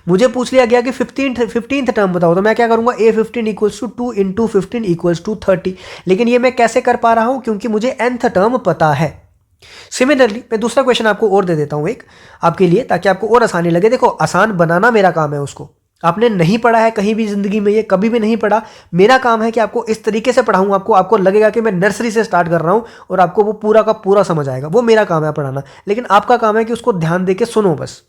मुझे पूछ लिया गया कि 15th टर्म बताओ, तो मैं क्या करूंगा a15 = 2 × 15 = 30। लेकिन ये मैं कैसे कर पा रहा हूं, क्योंकि मुझे nth टर्म पता है। सिमिलरली मैं दूसरा क्वेश्चन आपको और दे देता हूं एक आपके लिए, ताकि आपको और आसानी लगे। देखो आसान बनाना मेरा काम है, उसको आपने नहीं पढ़ा है कहीं भी जिंदगी में, ये कभी भी नहीं पढ़ा। मेरा काम है कि आपको इस तरीके से पढ़ाऊं, आपको लगेगा कि मैं नर्सरी से स्टार्ट कर रहा हूं और आपको वो पूरा का पूरा समझ आएगा। वो मेरा काम है पढ़ाना, लेकिन आपका काम है कि उसको ध्यान दे के सुनो बस।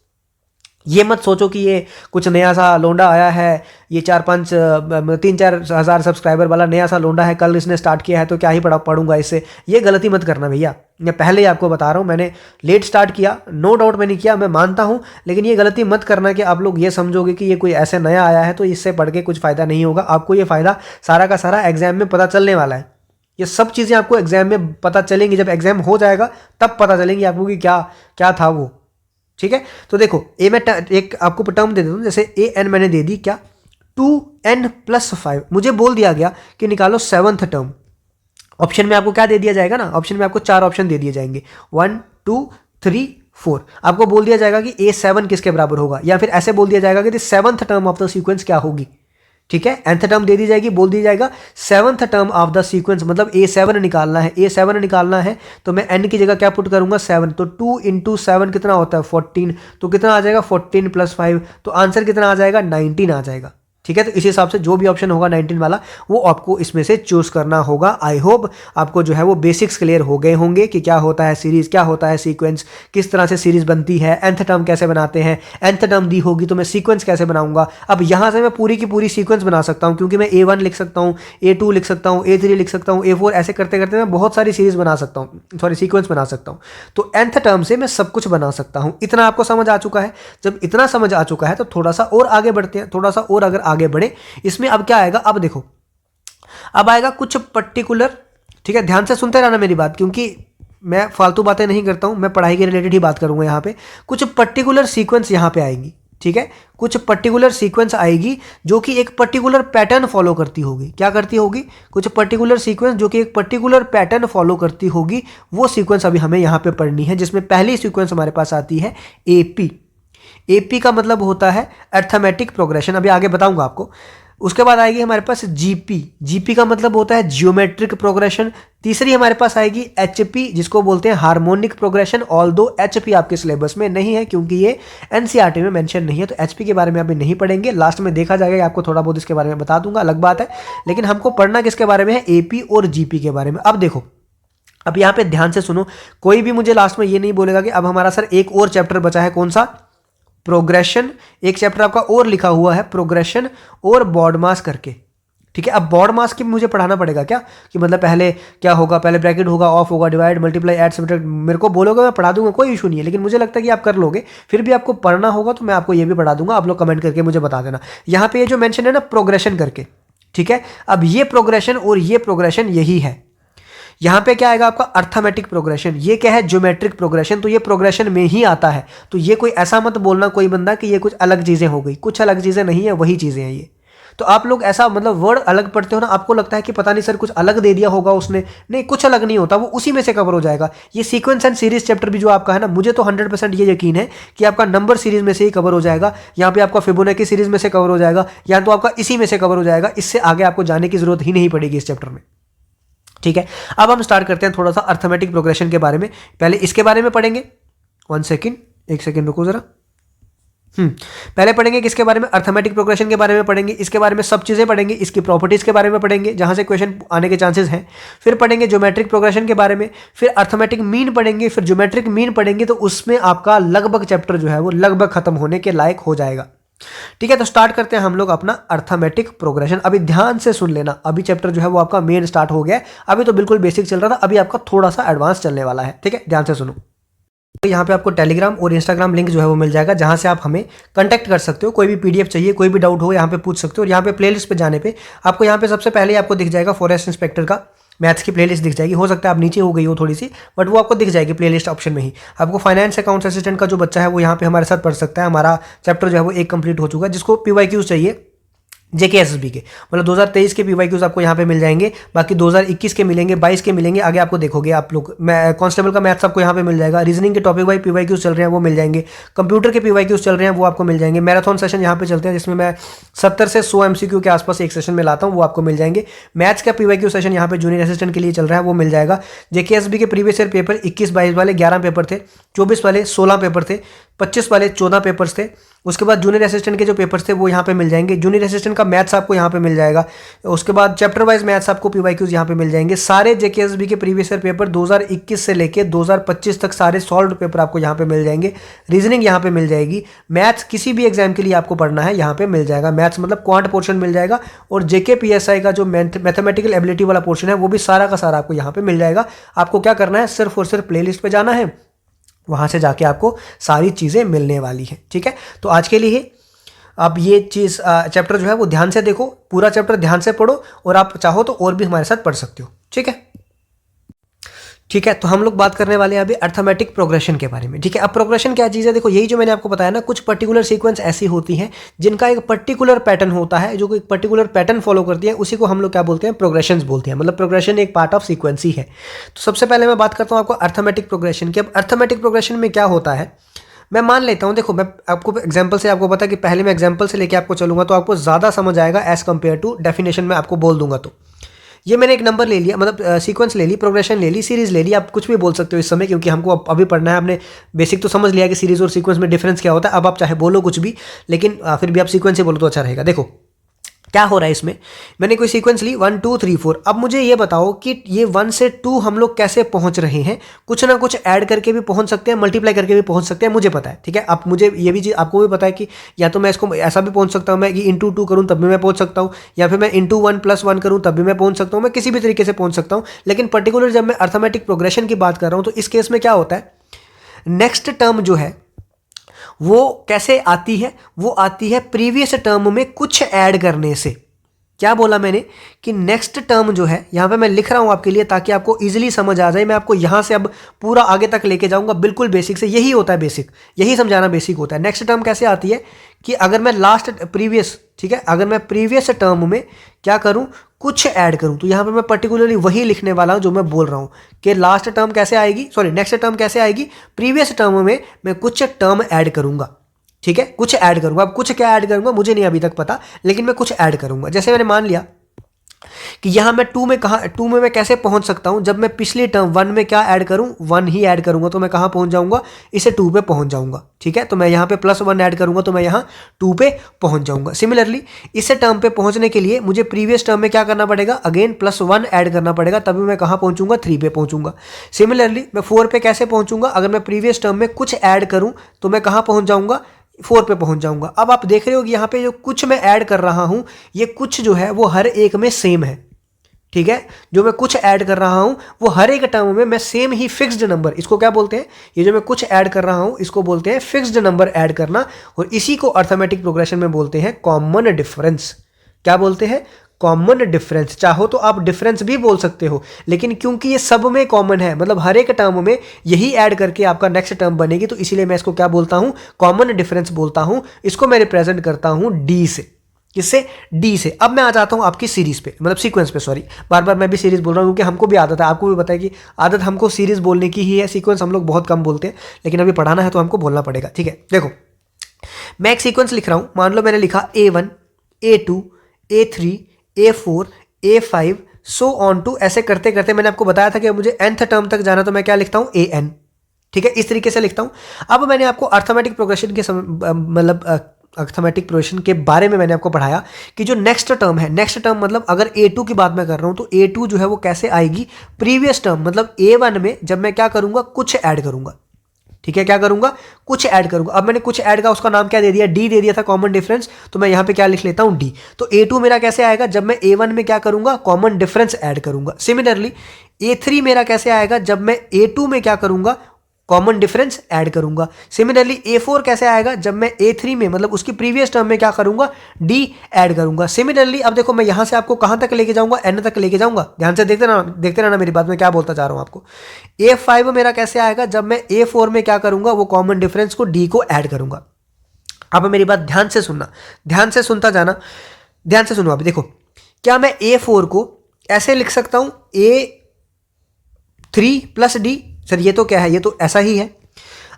ये मत सोचो कि ये कुछ नया सा लोंडा आया है, ये 3-4 हज़ार सब्सक्राइबर वाला नया सा लोंडा है, कल इसने स्टार्ट किया है तो क्या ही पढ़ूंगा इससे। ये गलती मत करना भैया, मैं पहले ही आपको बता रहा हूँ। मैंने लेट स्टार्ट किया, नो डाउट मैंने किया, मैं मानता हूँ, लेकिन ये गलती मत करना कि आप लोग ये समझोगे कि ये कोई ऐसे नया आया है तो इससे पढ़ के कुछ फ़ायदा नहीं होगा। आपको ये फ़ायदा सारा का सारा एग्जाम में पता चलने वाला है। ये सब चीज़ें आपको एग्जाम में पता चलेंगी, जब एग्जाम हो जाएगा तब पता चलेंगी आपको कि क्या क्या था वो, ठीक है। तो देखो मैं एक आपको टर्म दे देता हूँ, जैसे an मैंने दे दी क्या 2n + 5। मुझे बोल दिया गया कि निकालो 7th टर्म। ऑप्शन में आपको क्या दे दिया जाएगा ना, ऑप्शन में आपको 4 ऑप्शन दे दिए जाएंगे 1 2 3 4। आपको बोल दिया जाएगा कि a7 किसके बराबर होगा, या फिर ऐसे बोल दिया जाएगा कि 7th term of the sequence क्या होगी, ठीक है। nth टर्म दे दी जाएगी, बोल दी जाएगा 7th term of the sequence, मतलब a7 निकालना है। a7 निकालना है तो मैं n की जगह क्या पुट करूंगा 7, तो 2 × 7 कितना होता है 14, तो कितना आ जाएगा 14 + 5, तो आंसर कितना आ जाएगा 19 आ जाएगा, ठीक है। तो इस हिसाब से जो भी ऑप्शन होगा 19 वाला वो आपको इसमें से चूज करना होगा। आई होप आपको जो है वो बेसिक्स क्लियर हो गए होंगे कि क्या होता है सीरीज, क्या होता है सीक्वेंस, किस तरह से सीरीज बनती है, nth टर्म कैसे बनाते हैं, nth टर्म दी होगी तो मैं सीक्वेंस कैसे बनाऊंगा। अब यहाँ से मैं पूरी की पूरी सीक्वेंस बना सकता हूँ, क्योंकि मैं a1 लिख सकता हूँ, a2 लिख सकता हूँ, a3 लिख सकता हूँ, a4, ऐसे करते करते मैं बहुत सारी सीरीज बना सकता हूँ, सीक्वेंस बना सकता हूँ। तो nth टर्म से मैं सब कुछ बना सकता हूँ। इतना आपको समझ आ चुका है। जब इतना समझ आ चुका है तो थोड़ा सा और आगे बढ़ते हैं, थोड़ा सा और अगर आगे बढ़े इसमें अब क्या आएगा, अब देखो अब आएगा कुछ पर्टिकुलर, ठीक है। ध्यान से सुनते रहना मेरी बात, क्योंकि मैं फालतू बातें नहीं करता हूं, मैं पढ़ाई के रिलेटेड ही बात करूंगा। यहाँ पे कुछ पर्टिकुलर सीक्वेंस यहाँ पे आएंगी, ठीक है। कुछ पर्टिकुलर सीक्वेंस आएगी जो कि एक पर्टिकुलर पैटर्न फॉलो करती होगी। क्या करती होगी, कुछ पर्टिकुलर सीक्वेंस जो कि एक पर्टिकुलर पैटर्न फॉलो करती होगी। वो सीक्वेंस अभी हमें यहाँ पे पढ़नी है, जिसमें पहली सीक्वेंस हमारे पास आती है AP। AP का मतलब होता है अर्थमेटिक प्रोग्रेशन, अभी आगे बताऊंगा आपको। उसके बाद आएगी हमारे पास जीपी। जीपी का मतलब होता है जियोमेट्रिक प्रोग्रेशन। तीसरी हमारे पास आएगी एचपी, जिसको बोलते हैं हार्मोनिक प्रोग्रेशन। ऑल्दो एचपी आपके सिलेबस में नहीं है क्योंकि ये एनसीईआरटी में मेंशन नहीं है, तो एचपी के बारे में अभी नहीं पढ़ेंगे, लास्ट में देखा जाएगा, आपको थोड़ा बहुत इसके बारे में बता दूंगा, अलग बात है। लेकिन हमको पढ़ना किसके बारे में है, एपी और जीपी के बारे में। अब देखो, अब यहाँ पे ध्यान से सुनो, कोई भी मुझे लास्ट में ये नहीं बोलेगा कि अब हमारा सर एक और चैप्टर बचा है, कौन सा, प्रोग्रेशन। एक चैप्टर आपका और लिखा हुआ है, प्रोग्रेशन और बॉड मास करके, ठीक है। अब बॉड मास की मुझे पढ़ाना पड़ेगा क्या, कि मतलब पहले क्या होगा, पहले ब्रैकेट होगा, ऑफ होगा, डिवाइड, मल्टीप्लाई, ऐड, सब्ट्रैक्ट, मेरे को बोलोगे मैं पढ़ा दूंगा, कोई इशू नहीं है। लेकिन मुझे लगता है कि आप कर लोगे, फिर भी आपको पढ़ना होगा तो मैं आपको ये भी पढ़ा दूंगा, आप लोग कमेंट करके मुझे बता देना। यहाँ पे ये जो मेंशन है ना प्रोग्रेशन करके, ठीक है। अब ये प्रोग्रेशन और ये प्रोग्रेशन यही है। यहाँ पे क्या आएगा आपका अर्थमेटिक प्रोग्रेशन, ये क्या है ज्योमेट्रिक प्रोग्रेशन, तो ये प्रोग्रेशन में ही आता है। तो ये कोई ऐसा मत बोलना कोई बंदा कि ये कुछ अलग चीज़ें हो गई, कुछ अलग चीज़ें नहीं है, वही चीज़ें हैं ये। तो आप लोग ऐसा मतलब वर्ड अलग पढ़ते हो ना, आपको लगता है कि पता नहीं सर कुछ अलग दे दिया होगा उसने, नहीं कुछ अलग नहीं होता, वो उसी में से कवर हो जाएगा। ये सीक्वेंस एंड सीरीज चैप्टर भी जो आपका है ना, मुझे तो 100% ये यकीन है कि आपका नंबर सीरीज में से ही कवर हो जाएगा, यहाँ पे आपका फिबोनाची सीरीज में से कवर हो जाएगा, या तो आपका इसी में से कवर हो जाएगा। इससे आगे आपको जाने की जरूरत ही नहीं पड़ेगी इस चैप्टर में, ठीक है। अब हम स्टार्ट करते हैं थोड़ा सा अर्थमेटिक प्रोग्रेशन के बारे में। पहले इसके बारे में पढ़ेंगे, 1 सेकेंड, 1 सेकेंड रुको जरा। पहले पढ़ेंगे किसके बारे में, अर्थमेटिक प्रोग्रेशन के बारे में पढ़ेंगे, इसके बारे में सब चीज़ें पढ़ेंगे, इसकी प्रॉपर्टीज़ के बारे में पढ़ेंगे जहाँ से क्वेश्चन आने के चांसेस हैं। फिर पढ़ेंगे ज्योमेट्रिक प्रोग्रेशन के बारे में, फिर अर्थमेटिक मीन पढ़ेंगे, फिर ज्योमेट्रिक मीन पढ़ेंगे। तो उसमें आपका लगभग चैप्टर जो है वो लगभग खत्म होने के लायक हो जाएगा, ठीक है। तो स्टार्ट करते हैं हम लोग अपना अर्थमेटिक प्रोग्रेशन। अभी ध्यान से सुन लेना, अभी चैप्टर जो है वो आपका मेन स्टार्ट हो गया है, अभी तो बिल्कुल बेसिक चल रहा था, अभी आपका थोड़ा सा एडवांस चलने वाला है, ठीक है। ध्यान से सुनो, यहाँ पे आपको टेलीग्राम और इंस्टाग्राम लिंक जो है वो मिल जाएगा, जहाँ से आप हमें कांटेक्ट कर सकते हो, कोई भी पीडीएफ चाहिए, कोई भी डाउट हो यहाँ पे पूछ सकते हो। और यहाँ पे प्लेलिस्ट पे जाने पे आपको यहाँ पे सबसे पहले आपको दिख जाएगा फॉरेस्ट इंस्पेक्टर का मैथ्स की प्लेलिस्ट दिख जाएगी। हो सकता है आप नीचे हो गई हो थोड़ी सी, बट वो आपको दिख जाएगी प्लेलिस्ट ऑप्शन में ही। आपको फाइनेंस अकाउंट्स असिस्टेंट का जो बच्चा है वो यहाँ पे हमारे साथ पढ़ सकता है। हमारा चैप्टर जो है वो एक कंप्लीट हो चुका है। जिसको पीवाईक्यूज चाहिए जेकेएसएसबी के, मतलब 2023 के पीवाईक्यूज आपको यहाँ पे मिल जाएंगे, बाकी 2021 के मिलेंगे, 22 के मिलेंगे, आगे आपको देखोगे आप लोग। मैं कांस्टेबल का मैथ्स आपको यहाँ पे मिल जाएगा, रीजनिंग के टॉपिक वाइज पीवाईक्यूज चल रहे हैं वो मिल जाएंगे, कंप्यूटर के पीवाईक्यूज चल रहे हैं वो आपको मिल जाएंगे, मैराथन सेशन यहाँ पे चलते हैं जिसमें मैं 70 से 100 एमसीक्यू के आसपास एक सेशन में लाता हूँ, वो आपको मिल जाएंगे। मैथ्स का पीवाईक्यू सेशन यहाँ पे जूनियर असिस्टेंट के लिए चल रहा है, वो मिल जाएगा। जेकेएसएसबी के प्रीवियस ईयर पेपर 21-22 वाले 11 पेपर थे, 24 वाले 16 पेपर थे, 25 वाले 14 पेपर्स थे। उसके बाद जूनियर असिस्टेंट के जो पेपर्स थे वो यहाँ पे मिल जाएंगे। जूनियर असिस्टेंट का मैथ्स आपको यहाँ पे मिल जाएगा। उसके बाद चैप्टर वाइज मैथ्स आपको पीवाईक्यूज यहाँ पे मिल जाएंगे। सारे जेकेएसएसबी के प्रीवियस ईयर पेपर 2021 से लेके 2025 तक सारे सॉल्व्ड पेपर आपको यहाँ पे मिल जाएंगे। रीजनिंग यहाँ पे मिल जाएगी। मैथ्स किसी भी एग्जाम के लिए आपको पढ़ना है यहाँ पे मिल जाएगा। मैथ्स मतलब क्वांट पोर्शन मिल जाएगा, और जेकेपीएसआई का जो मैथमेटिकल एबिलिटी वाला पोर्शन है वो भी सारा का सारा आपको यहाँ पे मिल जाएगा। आपको क्या करना है, सिर्फ और सिर्फ प्ले लिस्ट पर जाना है, वहाँ से जाके आपको सारी चीज़ें मिलने वाली हैं, ठीक है। तो आज के लिए आप ये चीज़ चैप्टर जो है वो ध्यान से देखो, पूरा चैप्टर ध्यान से पढ़ो, और आप चाहो तो और भी हमारे साथ पढ़ सकते हो, ठीक है। ठीक है, तो हम लोग बात करने वाले हैं अभी अर्थमेटिक प्रोग्रेशन के बारे में, ठीक है। अब प्रोग्रेशन क्या चीज़ है, देखो यही जो मैंने आपको बताया ना, कुछ पर्टिकुलर सीक्वेंस ऐसी होती हैं जिनका एक पर्टिकुलर पैटर्न होता है, जो एक पर्टिकुलर पैटर्न फॉलो करती है, उसी को हम लोग क्या बोलते हैं, प्रोग्रेशंस बोलते हैं। मतलब प्रोग्रेशन एक पार्ट ऑफ सीक्वेंस ही है। तो सबसे पहले मैं बात करता हूँ आपको अर्थमेटिक प्रोग्रेशन की। अब अर्थमेटिक प्रोग्रेशन में क्या होता है, मैं मान लेता हूँ, देखो मैं आपको एग्जांपल से आपको पता कि पहले मैं एग्जांपल से लेके आपको चलूंगा तो आपको ज़्यादा समझ आएगा एज़ कम्पेयर टू डेफिनेशन में आपको बोल दूंगा। तो ये मैंने एक नंबर ले लिया, मतलब सीक्वेंस ले ली, प्रोग्रेशन ले ली, सीरीज़ ले ली, आप कुछ भी बोल सकते हो इस समय, क्योंकि हमको अभी पढ़ना है। आपने बेसिक तो समझ लिया कि सीरीज़ और सीक्वेंस में डिफरेंस क्या होता है। अब आप चाहे बोलो कुछ भी, लेकिन फिर भी आप सीक्वेंस से बोलो तो अच्छा रहेगा। देखो क्या हो रहा है इसमें, मैंने कोई सीक्वेंस ली 1 2 3 4। अब मुझे ये बताओ कि ये 1 से 2 हम लोग कैसे पहुंच रहे हैं। कुछ ना कुछ ऐड करके भी पहुंच सकते हैं, मल्टीप्लाई करके भी पहुंच सकते हैं, मुझे पता है, ठीक है। अब मुझे ये भी चीज़ आपको भी पता है कि या तो मैं इसको ऐसा भी पहुंच सकता हूं, मैं कि × 2 करूं तब भी मैं पहुंच सकता हूं, या फिर मैं × 1 + 1 करूं तब भी मैं पहुंच सकता हूं, मैं किसी भी तरीके से पहुंच सकता हूं। लेकिन पर्टिकुलर जब मैं अर्थमेटिक प्रोग्रेशन की बात कर रहा हूं, तो इस केस में क्या होता है, नेक्स्ट टर्म जो है वो कैसे आती है, वो आती है प्रीवियस टर्म में कुछ ऐड करने से। क्या बोला मैंने कि नेक्स्ट टर्म जो है, यहां पे मैं लिख रहा हूं आपके लिए ताकि आपको इजीली समझ आ जाए। मैं आपको यहां से अब पूरा आगे तक लेके जाऊंगा, बिल्कुल बेसिक से। यही होता है बेसिक, यही समझाना बेसिक होता है। नेक्स्ट टर्म कैसे आती है कि अगर मैं लास्ट प्रीवियस, ठीक है, अगर मैं प्रीवियस टर्म में क्या करूं, कुछ ऐड करूं, तो यहां पे मैं पर्टिकुलरली वही लिखने वाला हूं जो मैं बोल रहा हूं कि लास्ट टर्म कैसे आएगी, सॉरी नेक्स्ट टर्म कैसे आएगी, प्रीवियस टर्म में मैं कुछ टर्म ऐड करूंगा। ठीक है, कुछ ऐड करूंगा। अब कुछ क्या ऐड करूंगा मुझे नहीं अभी तक पता, लेकिन मैं कुछ ऐड करूंगा। जैसे मैंने मान लिया कि यहां मैं 2 में टू में मैं कैसे पहुंच सकता हूं, जब मैं पिछली टर्म 1 में क्या ऐड करूं, 1 ही ऐड करूंगा तो मैं कहां पहुंच जाऊंगा, इसे 2 पे पहुंच जाऊंगा। ठीक है, तो मैं यहां पे +1 ऐड करूंगा तो मैं यहां 2 पे पहुंच जाऊंगा। सिमिलरली इस टर्म पे पहुंचने के लिए मुझे प्रीवियस टर्म में क्या करना पड़ेगा, अगेन +1 ऐड करना पड़ेगा, तभी मैं कहां पहुंचूंगा, 3 पे पहुंचूंगा। सिमिलरली मैं 4 पे कैसे पहुंचूंगा, अगर मैं प्रीवियस टर्म में कुछ ऐड करूं तो मैं कहां पहुंच जाऊंगा, 4 पे पहुंच जाऊंगा। अब आप देख रहे हो कि यहाँ पे जो कुछ मैं ऐड कर रहा हूं, ये कुछ जो है वो हर एक में सेम है। ठीक है, जो मैं कुछ ऐड कर रहा हूं वो हर एक टर्म में मैं सेम ही फिक्स्ड नंबर, इसको क्या बोलते हैं, ये जो मैं कुछ ऐड कर रहा हूं इसको बोलते हैं फिक्स्ड नंबर ऐड करना, और इसी को अर्थमेटिक प्रोग्रेशन में बोलते हैं कॉमन डिफरेंस। क्या बोलते हैं, कॉमन डिफरेंस। चाहो तो आप डिफरेंस भी बोल सकते हो, लेकिन क्योंकि ये सब में कॉमन है, मतलब हर एक टर्म में यही ऐड करके आपका नेक्स्ट टर्म बनेगी, तो इसीलिए मैं इसको क्या बोलता हूं, कॉमन डिफरेंस बोलता हूं। इसको मैं रिप्रेजेंट करता हूं डी से। किससे, डी से। अब मैं आ जाता हूं आपकी सीरीज पे, मतलब सीक्वेंस पे, सॉरी बार बार मैं भी सीरीज बोल रहा हूं क्योंकि हमको भी आदत है, आपको भी पता है कि आदत हमको सीरीज बोलने की ही है, सीक्वेंस हम लोग बहुत कम बोलते हैं, लेकिन अभी पढ़ाना है तो हमको बोलना पड़ेगा। ठीक है, देखो मैं एक सीक्वेंस लिख रहा हूं, मान लो मैंने लिखा A1 A2 A3 A4 A5 so on to, ऐसे करते करते मैंने आपको बताया था कि मुझे nth टर्म तक जाना, तो मैं क्या लिखता हूं, AN। ठीक है, इस तरीके से लिखता हूं। अब मैंने आपको अर्थमेटिक प्रोग्रेशन के मतलब अर्थमेटिक प्रोग्रेशन के बारे में मैंने आपको पढ़ाया कि जो नेक्स्ट टर्म है, नेक्स्ट टर्म मतलब अगर A2 की बात मैं कर रहा हूं तो A2 जो है वो कैसे आएगी, प्रीवियस टर्म मतलब A1 में जब मैं क्या करूंगा, कुछ ऐड करूंगा। ठीक है, क्या करूंगा, कुछ ऐड करूंगा। अब मैंने कुछ ऐड का उसका नाम क्या दे दिया, डी दे दिया था, कॉमन डिफरेंस, तो मैं यहां पे क्या लिख लेता हूं, डी। तो A2 मेरा कैसे आएगा, जब मैं A1 में क्या करूंगा, कॉमन डिफरेंस ऐड करूंगा। सिमिलरली A3 मेरा कैसे आएगा, जब मैं A2 में क्या करूंगा, कॉमन डिफरेंस ऐड करूंगा। सिमिलरली A4 कैसे आएगा, जब मैं A3 में मतलब उसकी प्रीवियस टर्म में क्या करूंगा, D ऐड करूंगा। सिमिलरली अब देखो मैं यहां से आपको कहां तक लेके जाऊंगा, N तक लेके जाऊंगा। ध्यान से देखते रहना मेरी बात में क्या बोलता जा रहा हूं आपको। A5 मेरा कैसे आएगा, जब मैं A4 में क्या करूंगा, वो कॉमन डिफरेंस को D को ऐड करूंगा। अब मेरी बात ध्यान से सुनना, ध्यान से सुनता जाना, ध्यान से सुनो। अब देखो क्या मैं A4 को ऐसे लिख सकता हूं, A3 + D, सर ये तो क्या है, ये तो ऐसा ही है।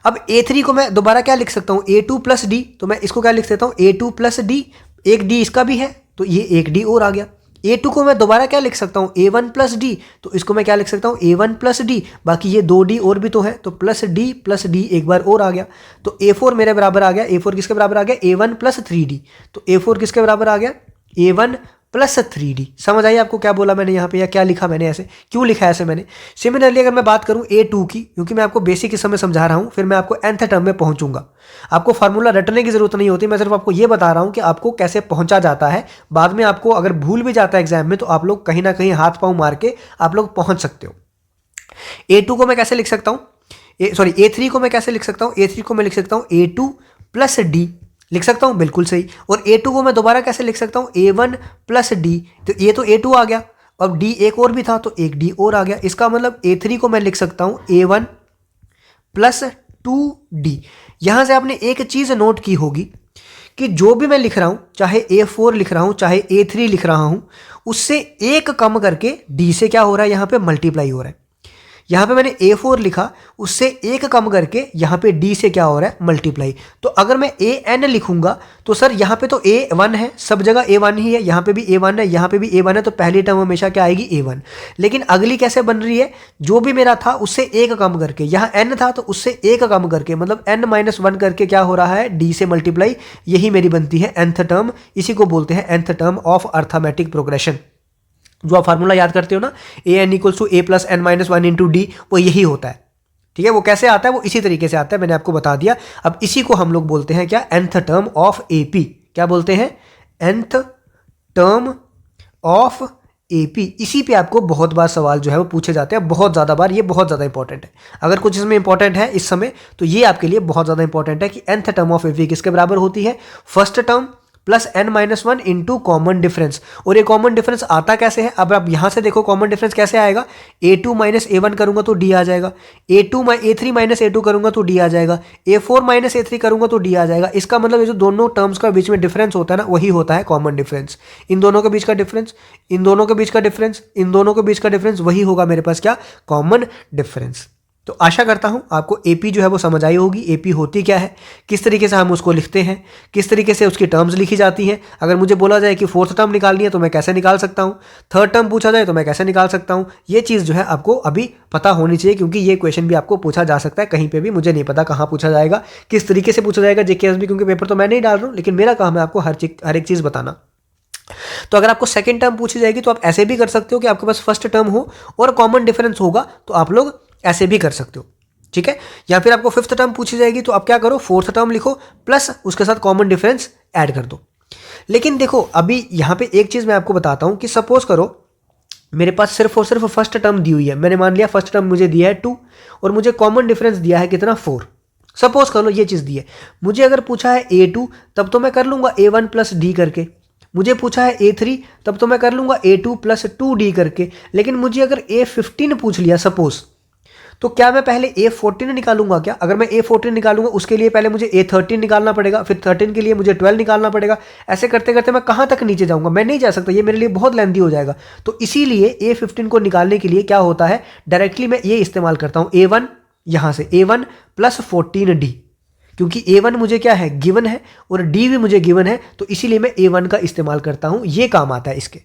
अब A3 को मैं दोबारा क्या लिख सकता हूं, A2 + D, तो मैं इसको क्या लिख सकता हूं, A2 + D, एक D इसका भी है तो ये एक D और आ गया। A2 को मैं दोबारा क्या लिख सकता हूं, A1 + D, तो इसको मैं क्या लिख सकता हूं, A1 + D, बाकी ये 2 D और भी तो है, तो +D + D एक बार और आ गया। तो A4 मेरे बराबर आ गया, A4 किसके बराबर आ गया, A1 + 3D, तो A4 किसके बराबर आ गया, A1 + 3D। समझ आई आपको क्या बोला मैंने यहाँ पे, या क्या लिखा मैंने, ऐसे क्यों लिखा है ऐसे मैंने। सिमिलरली अगर मैं बात करूँ A2 की, क्योंकि मैं आपको बेसिक इस समय समझा रहा हूँ, फिर मैं आपको nth टर्म में पहुंचूंगा। आपको फार्मूला रटने की जरूरत नहीं होती, मैं सिर्फ आपको ये बता रहा हूँ कि आपको कैसे पहुंचा जाता है। बाद में आपको अगर भूल भी जाता है एग्जाम में, तो आप लोग कहीं ना कहीं हाथ पाँव मार के आप लोग पहुंच सकते हो। A2 को मैं कैसे लिख सकता हूँ, सॉरी A3 को मैं कैसे लिख सकता हूँ, A3 को मैं लिख सकता हूँ A2 + D लिख सकता हूं, बिल्कुल सही। और A2 को मैं दोबारा कैसे लिख सकता हूं, A1 + D, तो ये तो A2 आ गया, अब D एक और भी था तो एक D और आ गया। इसका मतलब A3 को मैं लिख सकता हूं A1 + 2D। यहां से आपने एक चीज नोट की होगी कि जो भी मैं लिख रहा हूं, चाहे A4 लिख रहा हूं चाहे A3 लिख रहा हूं, उससे एक कम करके D से क्या हो रहा है, यहां पे मल्टीप्लाई हो रहा है। यहां पे मैंने A4 लिखा, उससे एक कम करके यहां पे D से क्या हो रहा है, मल्टीप्लाई। तो अगर मैं AN लिखूंगा तो सर यहां पे तो A1 है, सब जगह A1 ही है, यहां पे भी A1 है, यहां पे भी A1 है, तो पहली टर्म हमेशा क्या आएगी, A1। लेकिन अगली कैसे बन रही है, जो भी मेरा था उससे एक कम करके, यहां N था तो उससे एक कम करके, मतलब N - 1 करके क्या हो रहा है, D से मल्टीप्लाई। यही मेरी बनती है nth टर्म, इसी को बोलते हैं nth term of arithmetic progression. जो आप फार्मूला याद करते हो ना, AN = A + N - 1 × D, वो यही होता है। ठीक है, वो कैसे आता है, वो इसी तरीके से आता है, मैंने आपको बता दिया। अब इसी को हम लोग बोलते हैं क्या, nth टर्म ऑफ AP। क्या बोलते हैं, nth टर्म ऑफ AP। इसी पे आपको बहुत बार सवाल जो है वो पूछे जाते हैं, बहुत ज़्यादा बार। ये बहुत ज़्यादा इंपॉर्टेंट है, अगर कुछ इसमें इंपॉर्टेंट है इस समय तो ये आपके लिए बहुत ज़्यादा इंपॉर्टेंट है कि nth टर्म ऑफ AP किसके बराबर होती है, first term + N - 1 × common difference. और ये कॉमन डिफरेंस आता कैसे है, अब आप यहां से देखो कॉमन डिफरेंस कैसे आएगा, A2 - A1 करूंगा तो D आ जाएगा, A3 - A2 करूंगा तो D आ जाएगा, A4 - A3 करूंगा तो D आ जाएगा। इसका मतलब ये जो दोनों टर्म्स का बीच में डिफरेंस होता है ना, वही होता है कॉमन डिफरेंस। इन दोनों के बीच का डिफरेंस, इन दोनों के बीच का डिफरेंस, इन दोनों के बीच का डिफरेंस, वही होगा मेरे पास क्या, कॉमन डिफरेंस। तो आशा करता हूं आपको एपी जो है वो समझ आई होगी। एपी होती क्या है, किस तरीके से हम उसको लिखते हैं, किस तरीके से उसकी टर्म्स लिखी जाती हैं। अगर मुझे बोला जाए कि फोर्थ टर्म निकालनी है तो मैं कैसे निकाल सकता हूं, थर्ड टर्म पूछा जाए तो मैं कैसे निकाल सकता हूं। ये चीज़ जो है आपको अभी पता होनी चाहिए, क्योंकि ये क्वेश्चन भी आपको पूछा जा सकता है कहीं पर भी। मुझे नहीं पता कहाँ पूछा जाएगा, किस तरीके से पूछा जाएगा जेकेएसबी, क्योंकि पेपर तो मैं नहीं डाल रहा हूँ, लेकिन मेरा काम है आपको हर एक चीज़ बताना। तो अगर आपको सेकंड टर्म पूछी जाएगी तो आप ऐसे भी कर सकते हो कि आपके पास फर्स्ट टर्म हो और कॉमन डिफरेंस होगा, तो आप लोग ऐसे भी कर सकते हो, ठीक है। या फिर आपको फिफ्थ टर्म पूछी जाएगी तो आप क्या करो, फोर्थ टर्म लिखो प्लस उसके साथ कॉमन डिफरेंस ऐड कर दो। लेकिन देखो अभी यहां पे एक चीज मैं आपको बताता हूं कि सपोज करो मेरे पास सिर्फ और सिर्फ फर्स्ट टर्म दी हुई है। मैंने मान लिया फर्स्ट टर्म मुझे दिया है 2 और मुझे कॉमन डिफरेंस दिया है कितना, 4। सपोज कर लो ये चीज दी है। मुझे अगर पूछा है A2 तब तो मैं कर लूंगा A1 प्लस डी करके। मुझे पूछा है A3 तब तो मैं कर लूंगा A2 प्लस 2D करके। लेकिन मुझे अगर A15 पूछ लिया सपोज, तो क्या मैं पहले A14 निकालूंगा क्या? अगर मैं A14 निकालूंगा उसके लिए पहले मुझे A13 निकालना पड़ेगा, फिर 13 के लिए मुझे 12 निकालना पड़ेगा। ऐसे करते करते मैं कहां तक नीचे जाऊंगा? मैं नहीं जा सकता, ये मेरे लिए बहुत लेंथी हो जाएगा। तो इसीलिए A15 को निकालने के लिए क्या होता है, डायरेक्टली मैं ये इस्तेमाल करता हूं A1, यहां से A1 प्लस 14D, क्योंकि A1 मुझे क्या है, गिवन है, और D भी मुझे गिवन है, तो इसीलिए मैं A1 का इस्तेमाल करता हूं। ये काम आता है इसके,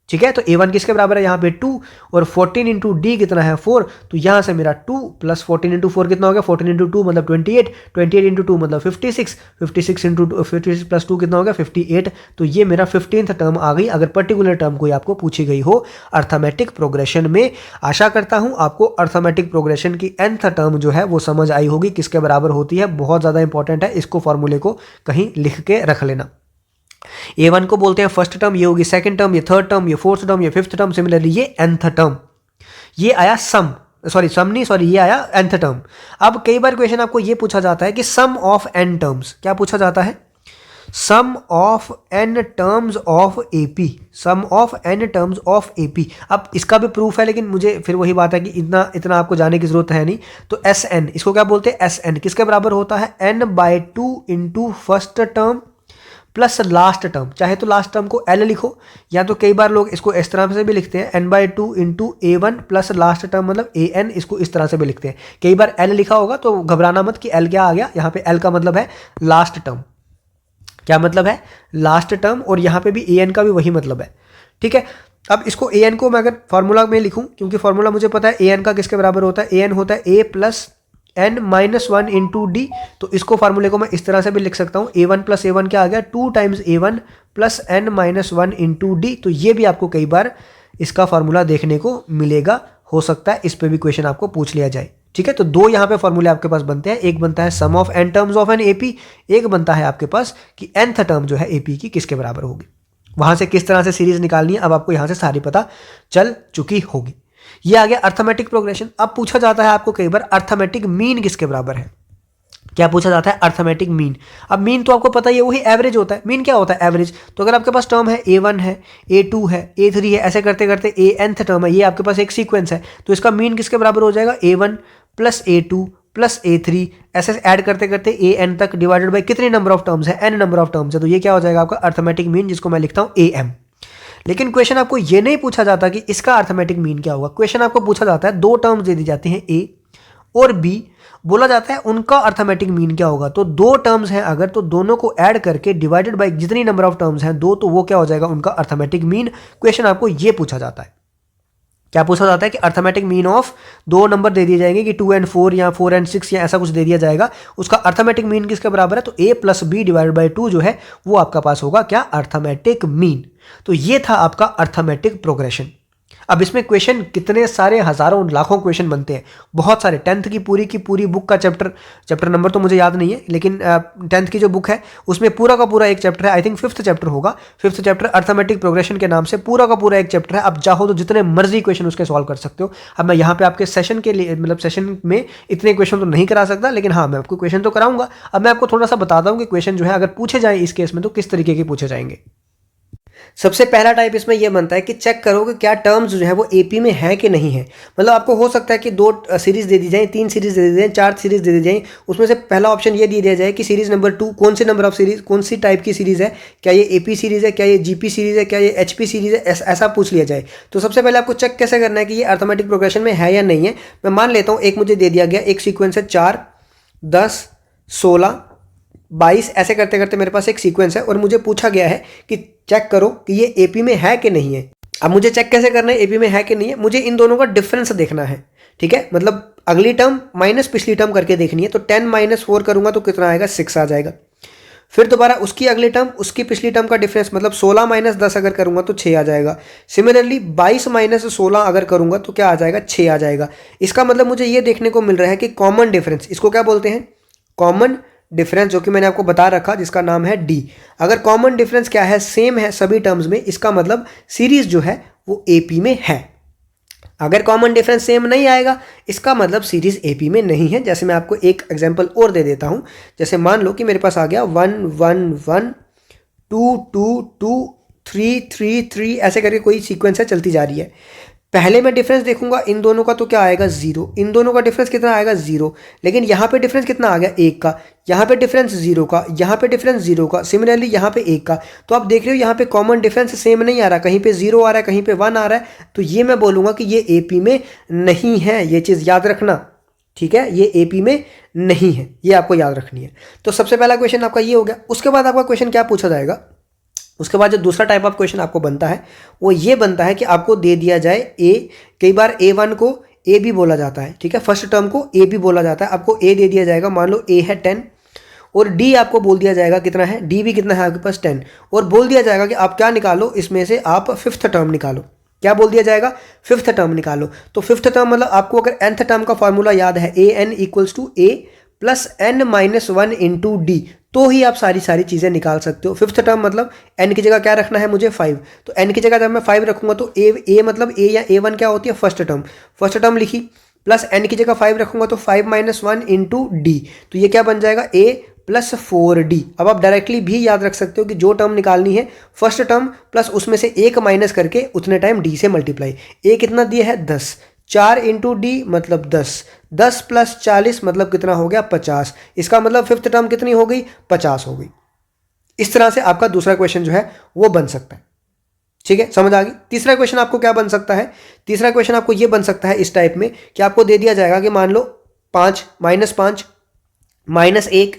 ठीक है। तो A1 किसके बराबर है, यहाँ पे 2, और 14 इंटू डी कितना है 4, तो यहाँ से मेरा 2 प्लस 14 इंटू 4 कितना हो गया, 14 इंटू 2 मतलब 28, 28 इंटू 2 मतलब 56, 56 इंटू 56 प्लस 2 कितना हो गया 58। तो ये मेरा 15th टर्म आ गई, अगर पर्टिकुलर टर्म कोई आपको पूछी गई हो अर्थमेटिक प्रोग्रेशन में। आशा करता हूँ आपको अर्थमेटिक प्रोग्रेशन की nth टर्म जो है वो समझ आई होगी, किसके बराबर होती है। बहुत ज़्यादा इंपॉर्टेंट है, इसको फॉर्मूले को कहीं लिख के रख लेना। A1 को बोलते हैं फर्स्ट टर्म, ये होगी सेकंड टर्म, ये थर्ड टर्म, ये फोर्थ टर्म, ये फिफ्थ टर्म, सिमिलरली ये nth टर्म। ये आया सम नहीं, ये आया nth टर्म। अब कई बार क्वेश्चन आपको ये पूछा जाता है कि सम ऑफ n टर्म्स, क्या पूछा जाता है, sum of n terms of AP, sum of n terms of AP। अब इसका भी प्रूफ है, लेकिन मुझे फिर वही बात है कि इतना आपको जाने की जरूरत है नहीं। तो SN, इसको क्या बोलते हैं, SN किसके बराबर होता है, n/2 into first term plus last term. चाहे तो लास्ट टर्म को L लिखो, या तो कई बार लोग इसको इस तरह से भी लिखते हैं, n/2 into A1 plus last term मतलब AN, इसको इस तरह से भी लिखते हैं। कई बार L लिखा होगा तो घबराना मत कि L क्या आ गया, यहाँ पे L का मतलब है लास्ट टर्म। क्या मतलब है, लास्ट टर्म, और यहाँ पे भी AN का भी वही मतलब है, ठीक है। अब इसको AN को मैं अगर फॉर्मूला में लिखूं, क्योंकि फॉर्मूला मुझे पता है AN का किसके बराबर होता है, AN होता है A plus n minus 1 into d. तो इसको फार्मूले को मैं इस तरह से भी लिख सकता हूँ, A1 प्लस A1 क्या आ गया, 2 times A1 plus n minus 1 into d. तो ये भी आपको कई बार इसका फार्मूला देखने को मिलेगा, हो सकता है इस पे भी क्वेश्चन आपको पूछ लिया जाए, ठीक है। तो दो यहाँ पे फॉर्मूले आपके पास बनते हैं, एक बनता है sum of n terms of n AP, एक बनता है आपके पास कि nth टर्म जो है AP की किसके बराबर होगी। वहां से किस तरह से सीरीज निकालनी है अब आपको यहाँ से सारी पता चल चुकी होगी। ये आ गया अर्थमेटिक प्रोग्रेशन। अब पूछा जाता है आपको कई बार अर्थमेटिक मीन किसके बराबर है। क्या पूछा जाता है, अर्थमेटिक मीन। अब मीन तो आपको पता ही है, वही एवरेज होता है। मीन क्या होता है, एवरेज। तो अगर आपके पास टर्म है A1 है, A2 है, A3 है, ऐसे करते करते ANth टर्म है, ये आपके पास एक सीक्वेंस है, तो इसका मीन किसके बराबर हो जाएगा, A1 plus A2 plus A3, ऐसे ऐड करते करते AN तक, डिवाइडेड बाई कितने नंबर ऑफ टर्म्स है, n नंबर ऑफ टर्म्स है। तो ये क्या हो जाएगा आपका अर्थमेटिक मीन, जिसको मैं लिखता हूँ AM। लेकिन क्वेश्चन आपको ये नहीं पूछा जाता कि इसका अर्थमेटिक मीन क्या होगा। क्वेश्चन आपको पूछा जाता है, दो टर्म्स दे दी जाती हैं A और B, बोला जाता है उनका अर्थमेटिक मीन क्या होगा। तो दो टर्म्स हैं अगर, तो दोनों को ऐड करके डिवाइडेड बाय जितनी नंबर ऑफ टर्म्स हैं दो, तो वो क्या हो जाएगा उनका अर्थमेटिक मीन। क्वेश्चन आपको ये पूछा जाता है, क्या पूछा जाता है कि अर्थमेटिक मीन ऑफ, दो नंबर दे दिए जाएंगे कि 2 and 4 या 4 and 6 या ऐसा कुछ दे दिया जाएगा, उसका अर्थमेटिक मीन किसके बराबर है, तो A plus B divided by 2 जो है वो आपका पास होगा क्या, अर्थमेटिक मीन। तो ये था आपका अर्थमेटिक प्रोग्रेशन। अब इसमें क्वेश्चन कितने सारे, हजारों लाखों क्वेश्चन बनते हैं, बहुत सारे। 10th की पूरी बुक का चैप्टर नंबर तो मुझे याद नहीं है, लेकिन 10th की जो बुक है उसमें पूरा का पूरा एक चैप्टर है, आई थिंक 5th चैप्टर होगा, 5th चैप्टर अर्थमेटिक प्रोग्रेशन के नाम से पूरा का पूरा एक चैप्टर है। अब चाहो तो जितने मर्जी क्वेश्चन उसके सॉल्व कर सकते हो। अब मैं यहाँ पे आपके सेशन के लिए, मतलब सेशन में इतने क्वेश्चन तो नहीं करा सकता, लेकिन हाँ मैं आपको क्वेश्चन तो कराऊंगा। अब मैं आपको थोड़ा सा बताता हूँ कि क्वेश्चन जो है अगर पूछे जाए इस केस में तो किस तरीके के पूछे जाएंगे। सबसे पहला टाइप इसमें यह बनता है कि चेक करो कि क्या टर्म्स जो है वो एपी में है कि नहीं है। मतलब आपको हो सकता है कि 2 सीरीज दे दी जाए, 3 सीरीज दे दी जाए, 4 सीरीज दे दी जाए, उसमें से पहला ऑप्शन ये दे दिया जाए कि सीरीज नंबर 2 कौन से नंबर ऑफ सीरीज, कौन सी टाइप की सीरीज है, क्या ये एपी सीरीज है, क्या ये जीपी सीरीज है, क्या ये एचपी सीरीज है, ऐसा पूछ लिया जाए। तो सबसे पहले आपको चेक कैसे करना है कि ये अर्थमेटिक प्रोग्रेशन में है या नहीं है। मैं मान लेता हूँ एक मुझे दे दिया गया, एक सीक्वेंस है 4, 10, 16, 22, ऐसे करते करते मेरे पास एक सीक्वेंस है और मुझे पूछा गया है कि चेक करो कि ये एपी में है कि नहीं है। अब मुझे चेक कैसे करना है एपी में है कि नहीं है, मुझे इन दोनों का डिफरेंस देखना है। ठीक है, मतलब अगली टर्म माइनस पिछली टर्म करके देखनी है। तो 10 - 4 करूंगा तो कितना आएगा, 6 आ जाएगा। फिर दोबारा उसकी अगली टर्म उसकी पिछली टर्म का डिफरेंस, मतलब 16 - 10 अगर करूंगा तो 6 आ जाएगा। सिमिलरली 22 - 16 अगर करूंगा तो क्या आ जाएगा, 6 आ जाएगा। इसका मतलब मुझे ये देखने को मिल रहा है कि कॉमन डिफरेंस, इसको क्या बोलते हैं, कॉमन डिफरेंस, जो कि मैंने आपको बता रखा जिसका नाम है डी। अगर कॉमन डिफरेंस क्या है, सेम है सभी टर्म्स में, इसका मतलब सीरीज जो है वो एपी में है। अगर कॉमन डिफरेंस सेम नहीं आएगा, इसका मतलब सीरीज एपी में नहीं है। जैसे मैं आपको एक एग्जांपल और दे देता हूं। जैसे मान लो कि मेरे पास आ गया 1 1 1 2 2 2 3 3 3, ऐसे करके कोई सीक्वेंस है चलती जा रही है। पहले मैं डिफरेंस देखूंगा इन दोनों का तो क्या आएगा, 0। इन दोनों का डिफरेंस कितना आएगा, 0। लेकिन यहाँ पे डिफरेंस कितना आ गया, 1 का। यहाँ पे डिफरेंस 0 का, यहाँ पे डिफरेंस 0 का, सिमिलरली यहाँ पे 1 का। तो आप देख रहे हो यहाँ पे कॉमन डिफरेंस सेम नहीं आ रहा, कहीं पे 0 आ रहा है, कहीं पे 1 आ रहा है। तो ये मैं बोलूँगा कि ये एपी में नहीं है। ये चीज़ याद रखना, ठीक है, ये एपी में नहीं है, ये आपको याद रखनी है। तो सबसे पहला क्वेश्चन आपका ये हो गया। उसके बाद आपका क्वेश्चन क्या पूछा जाएगा, उसके बाद जो दूसरा टाइप ऑफ क्वेश्चन आपको बनता है वो ये बनता है कि आपको दे दिया जाए ए। कई बार A1 को ए भी बोला जाता है, ठीक है, फर्स्ट टर्म को ए भी बोला जाता है। आपको ए दे दिया जाएगा, मान लो ए है 10, और डी आपको बोल दिया जाएगा कितना है, डी भी कितना है आपके पास 10, और बोल दिया जाएगा कि आप क्या निकालो, इसमें से आप फिफ्थ टर्म निकालो। क्या बोल दिया जाएगा, फिफ्थ टर्म निकालो। तो फिफ्थ टर्म मतलब आपको अगर nth टर्म का फॉर्मूला याद है, an = a plus n - 1 into d, तो ही आप सारी चीज़ें निकाल सकते हो। फिफ्थ टर्म मतलब n की जगह क्या रखना है मुझे, 5। तो n की जगह जब मैं 5 रखूंगा तो a मतलब a या a1 क्या होती है, फर्स्ट टर्म लिखी, प्लस n की जगह 5 रखूंगा तो 5 - 1 इंटू डी। तो ये क्या बन जाएगा, a प्लस 4d। अब आप डायरेक्टली भी याद रख सकते हो कि जो टर्म निकालनी है फर्स्ट टर्म प्लस उसमें से एक माइनस करके उतने टाइम d से मल्टीप्लाई। a कितना दिया है, 10, 4 इंटू डी मतलब 10, 10 प्लस 40 मतलब कितना हो गया, 50। इसका मतलब फिफ्थ टर्म कितनी हो गई, 50 हो गई। इस तरह से आपका दूसरा क्वेश्चन जो है वो बन सकता है। ठीक है, समझ आ गई। तीसरा क्वेश्चन आपको क्या बन सकता है, तीसरा क्वेश्चन आपको ये बन सकता है इस टाइप में कि आपको दे दिया जाएगा कि मान लो 5 - 5 -1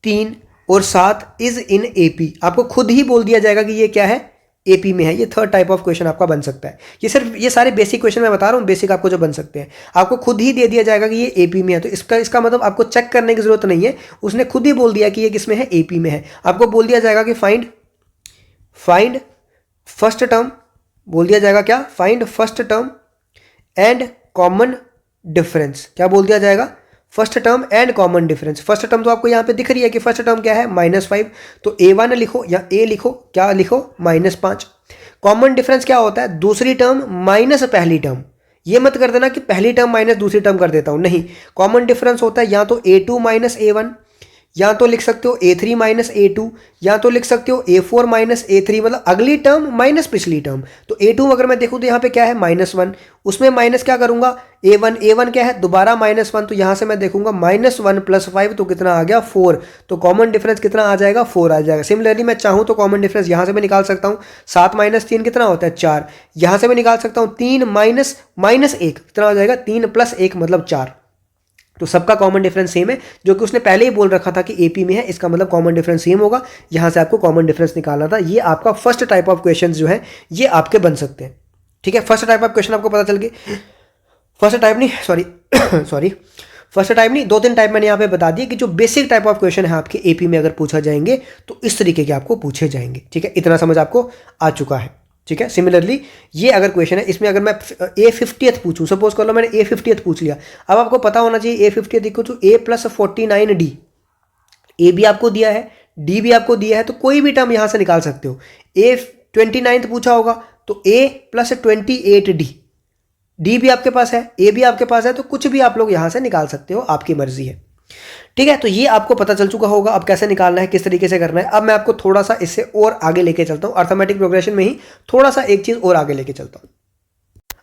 3 और 7 इज इन एपी। आपको खुद ही बोल दिया जाएगा कि ये क्या है, एपी में है। ये थर्ड टाइप ऑफ क्वेश्चन आपका बन सकता है। ये सारे बेसिक क्वेश्चन मैं बता रहा हूँ, बेसिक आपको जो बन सकते हैं, आपको खुद ही दे दिया जाएगा कि ये एपी में है। तो इसका मतलब आपको चेक करने की जरूरत नहीं है, उसने खुद ही बोल दिया कि ये किसमें है, एपी में है। आपको बोल दिया जाएगा कि फाइंड फर्स्ट टर्म, बोल दिया जाएगा क्या, find first term and common difference. क्या बोल दिया जाएगा, first term and common difference. First term तो आपको यहाँ पे दिख रही है कि फर्स्ट टर्म क्या है, -5। तो a1 लिखो या a लिखो, क्या लिखो, -5। कॉमन डिफरेंस क्या होता है, दूसरी टर्म माइनस पहली टर्म। ये मत कर देना कि पहली टर्म माइनस दूसरी टर्म कर देता हूँ, नहीं। कॉमन डिफरेंस होता है या तो a2 - a1, या तो लिख सकते हो a3 - a2, या तो लिख सकते हो a4 - a3, मतलब अगली टर्म माइनस पिछली टर्म। तो a2 अगर मैं देखूं तो यहाँ पे क्या है, -1, उसमें माइनस क्या करूंगा, a1 क्या है, दोबारा -1, तो यहाँ से मैं देखूंगा -1 + 5 तो कितना आ गया, 4। तो कॉमन डिफरेंस कितना आ जाएगा, 4 आ जाएगा। सिमिलरली मैं चाहूँ तो कॉमन डिफरेंस यहाँ से मैं निकाल सकता हूँ, 7 - 3 कितना होता है, 4। यहाँ से मैं निकाल सकता हूँ 3 - 1 कितना हो जाएगा, 3 + 1 मतलब 4। तो सबका कॉमन डिफरेंस सेम है, जो कि उसने पहले ही बोल रखा था कि एपी में है, इसका मतलब कॉमन डिफरेंस सेम होगा। यहां से आपको कॉमन डिफरेंस निकालना था। ये आपका फर्स्ट टाइप ऑफ क्वेश्चंस जो है ये आपके बन सकते हैं। ठीक है, फर्स्ट टाइप ऑफ क्वेश्चन आपको पता चल गए। फर्स्ट टाइप नहीं, सॉरी फर्स्ट टाइप नहीं, 2-3 टाइप मैंने यहाँ पे बता दिए कि जो बेसिक टाइप ऑफ क्वेश्चन है आपके एपी में अगर पूछा जाएंगे तो इस तरीके के आपको पूछे जाएंगे। ठीक है, इतना समझ आपको आ चुका है। ठीक है, सिमिलरली ये अगर क्वेश्चन है, इसमें अगर मैं A50th पूछूं, सपोज कर लो मैंने A50th पूछ लिया। अब आपको पता होना चाहिए A50th = A + 49D। ए भी आपको दिया है, डी भी आपको दिया है, तो कोई भी टर्म यहां से निकाल सकते हो। A29th पूछा होगा तो A + 28D, डी भी आपके पास है, ए भी आपके पास है, तो कुछ भी आप लोग यहां से निकाल सकते हो, आपकी मर्जी है। ठीक है, तो ये आपको पता चल चुका होगा अब कैसे निकालना है, किस तरीके से करना है। अब मैं आपको थोड़ा सा इससे और आगे लेके चलता हूँ, अर्थमेटिक प्रोग्रेशन में ही थोड़ा सा एक चीज़ और आगे लेके चलता हूँ।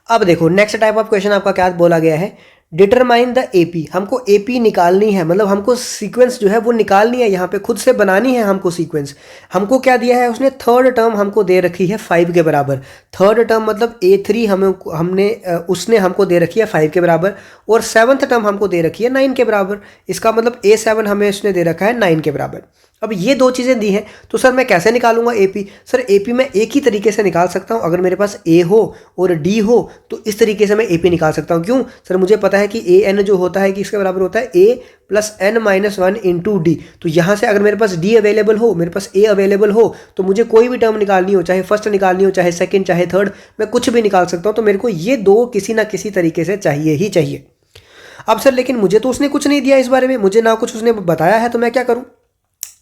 अब देखो नेक्स्ट टाइप ऑफ क्वेश्चन आपका क्या बोला गया है, डिटरमाइन द एपी। हमको एपी निकालनी है, मतलब हमको सीक्वेंस जो है वो निकालनी है, यहाँ पे खुद से बनानी है हमको सीक्वेंस। हमको क्या दिया है उसने, थर्ड टर्म हमको दे रखी है 5 के बराबर। थर्ड टर्म मतलब A3 उसने हमको दे रखी है 5 के बराबर, और सेवन्थ टर्म हमको दे रखी है 9 के बराबर। इसका मतलब A7 हमें उसने दे रखा है 9 के बराबर। अब ये दो चीज़ें दी हैं, तो सर मैं कैसे निकालूंगा एपी? सर एपी मैं एक ही तरीके से निकाल सकता हूँ, अगर मेरे पास ए हो और डी हो तो इस तरीके से मैं एपी निकाल सकता हूँ। क्यों? सर मुझे पता है कि ए एन जो होता है कि इसके बराबर होता है a plus n minus 1 into d. तो यहाँ से अगर मेरे पास डी अवेलेबल हो, मेरे पास ए अवेलेबल हो, तो मुझे कोई भी टर्म निकालनी हो, चाहे फर्स्ट निकालनी हो, चाहे सेकेंड, चाहे थर्ड, मैं कुछ भी निकाल सकता हूँ। तो मेरे को ये दो किसी ना किसी तरीके से चाहिए ही चाहिए। अब सर लेकिन मुझे तो उसने कुछ नहीं दिया इस बारे में, मुझे ना कुछ उसने बताया है, तो मैं क्या करूँ?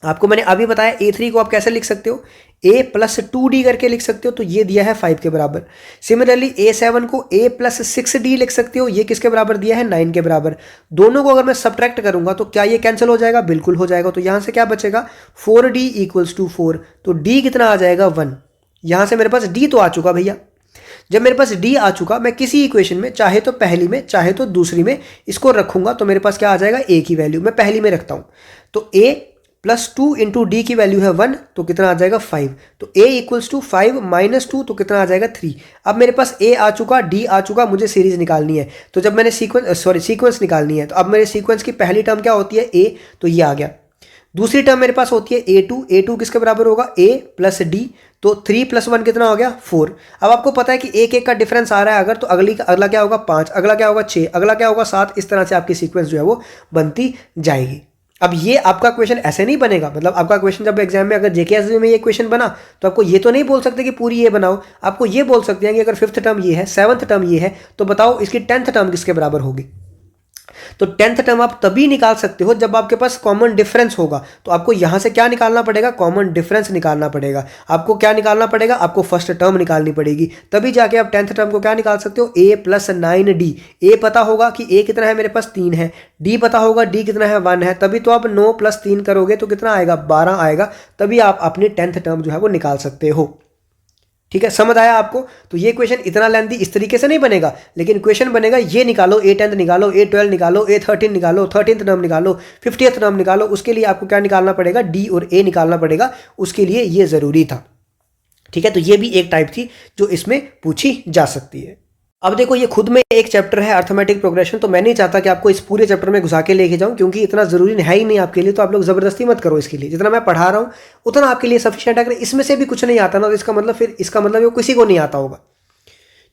आपको मैंने अभी बताया A3 को आप कैसे लिख सकते हो, A प्लस 2D करके लिख सकते हो, तो ये दिया है 5 के बराबर। सिमिलरली A7 को A प्लस 6D लिख सकते हो, ये किसके बराबर दिया है, 9 के बराबर। दोनों को अगर मैं सब्ट्रैक्ट करूंगा तो क्या ये कैंसिल हो जाएगा? बिल्कुल हो जाएगा। तो यहां से क्या बचेगा, 4D इक्वल्स टू 4। तो D कितना आ जाएगा, 1। यहां से मेरे पास D तो आ चुका भैया। जब मेरे पास D आ चुका, मैं किसी इक्वेशन में, चाहे तो पहली में चाहे तो दूसरी में, इसको रखूंगा तो मेरे पास क्या आ जाएगा, A की वैल्यू। मैं पहली में रखता हूं तो A प्लस 2 इंटू डी की वैल्यू है 1, तो कितना आ जाएगा 5। तो a इक्वल्स टू 5 माइनस 2, तो कितना आ जाएगा 3। अब मेरे पास a आ चुका, d आ चुका, मुझे सीरीज निकालनी है। तो जब मैंने सीक्वेंस निकालनी है, तो अब मेरे सीक्वेंस की पहली टर्म क्या होती है, a, तो ये आ गया। दूसरी टर्म मेरे पास होती है a2 किसके बराबर होगा, a प्लस डी। तो 3 प्लस 1 कितना हो गया, 4। अब आपको पता है कि एक एक का डिफरेंस आ रहा है अगर, तो अगला क्या होगा 5, अगला क्या होगा 6, अगला क्या होगा 7। इस तरह से आपकी सीक्वेंस जो है वो बनती जाएगी। अब ये आपका क्वेश्चन ऐसे नहीं बनेगा, मतलब आपका क्वेश्चन जब एग्जाम में अगर जेकेएसएसबी में ये क्वेश्चन बना तो आपको ये तो नहीं बोल सकते कि पूरी ये बनाओ, आपको ये बोल सकते हैं कि अगर 5th टर्म ये है, 7th टर्म ये है, तो बताओ इसकी 10th टर्म किसके बराबर होगी। तो 10th टर्म आप तभी निकाल सकते हो जब आपके पास कॉमन डिफरेंस होगा। तो आपको यहां से क्या निकालना पड़ेगा, कॉमन डिफरेंस निकालना पड़ेगा। आपको क्या निकालना पड़ेगा, आपको फर्स्ट टर्म निकालनी पड़ेगी, तभी जाके आप 10th टर्म को क्या निकाल सकते हो, a प्लस 9d। ए पता होगा कि a कितना है, मेरे पास 3 है। d पता होगा d कितना है, 1 है। तभी तो आप 9 प्लस 3 करोगे तो कितना आएगा, 12 आएगा। तभी आप अपनी 10th टर्म जो है वो निकाल सकते हो। ठीक है, समझ आया आपको? तो ये क्वेश्चन इतना लेंथी इस तरीके से नहीं बनेगा, लेकिन क्वेश्चन बनेगा ये निकालो, A10 निकालो, A12 निकालो, A13 निकालो, 13th टर्म निकालो, 50th टर्म निकालो। उसके लिए आपको क्या निकालना पड़ेगा, D और A निकालना पड़ेगा, उसके लिए ये ज़रूरी था। ठीक है, तो ये भी एक टाइप थी जो इसमें पूछी जा सकती है। अब देखो ये खुद में एक चैप्टर है अर्थमेटिक प्रोग्रेशन, तो मैं नहीं चाहता कि आपको इस पूरे चैप्टर में घुसा के लेके जाऊं, क्योंकि इतना ज़रूरी है ही नहीं आपके लिए। तो आप लोग ज़बरदस्ती मत करो इसके लिए, जितना मैं पढ़ा रहा हूं उतना आपके लिए सफिशिएंट है। अगर इसमें से भी कुछ नहीं आता ना, तो इसका मतलब वो किसी को नहीं आता होगा।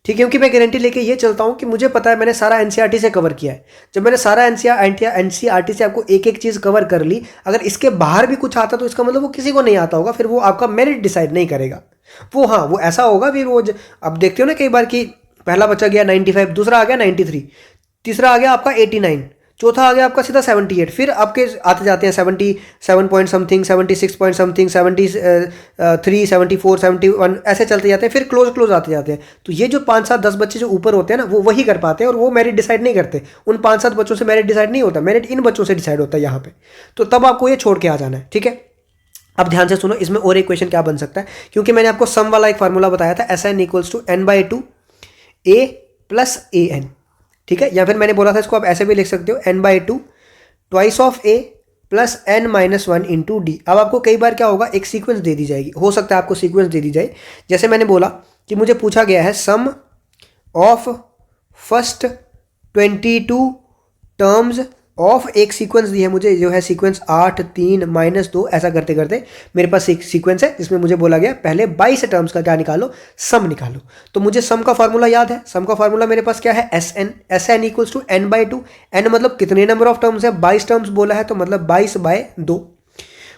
ठीक है, क्योंकि मैं गारंटी लेके ये चलता हूँ कि मुझे पता है, मैंने सारा एनसीईआरटी से कवर किया है। जब मैंने सारा एनसीईआरटी से आपको एक एक चीज़ कवर कर ली, अगर इसके बाहर भी कुछ आता तो इसका मतलब वो किसी को नहीं आता होगा, फिर वो आपका मेरिट डिसाइड नहीं करेगा। वो हाँ, वो ऐसा होगा फिर वो अब देखते हो ना कई बार कि पहला बच्चा गया 95, दूसरा आ गया 93, तीसरा आ गया आपका 89, चौथा आ गया आपका सीधा 78, फिर आपके आते जाते हैं 77 पॉइंट समथिंग, 76 पॉइंट समथिंग, 73, 74, 71, ऐसे चलते जाते हैं, फिर क्लोज आते जाते हैं। तो ये जो 5, 7, 10 बच्चे जो ऊपर होते हैं ना, वो वही कर पाते हैं, और वो मेरिट डिसाइड नहीं करते। उन 5, 7 बच्चों से मेरिट डिसाइड नहीं होता, मेरिट इन बच्चों से डिसाइड होता है यहाँ पे। तो तब आपको ये छोड़ के आ जाना है। ठीक है, अब ध्यान से सुनो, इसमें और एक क्वेश्चन क्या बन सकता है, क्योंकि मैंने आपको सम वाला एक फार्मूला बताया था, SN equals to n/2 a plus an। ठीक है, या फिर मैंने बोला था इसको आप ऐसे भी लिख सकते हो, n/2 twice of a plus n minus 1 into D. अब आपको कई बार क्या होगा, एक सीक्वेंस दे दी जाएगी, हो सकता है आपको सीक्वेंस दे दी जाए। जैसे मैंने बोला कि मुझे पूछा गया है sum of first 22 terms of एक सीक्वेंस दी है मुझे, जो है सीक्वेंस 8, 3, -2, ऐसा करते करते मेरे पास एक सीक्वेंस है जिसमें मुझे बोला गया पहले 22 टर्म्स का क्या निकालो, सम निकालो। तो मुझे सम का फार्मूला याद है, सम का फार्मूला मेरे पास क्या है, SN equals to n/2। n मतलब कितने नंबर ऑफ टर्म्स है, 22 टर्म्स बोला है, तो मतलब 22/2।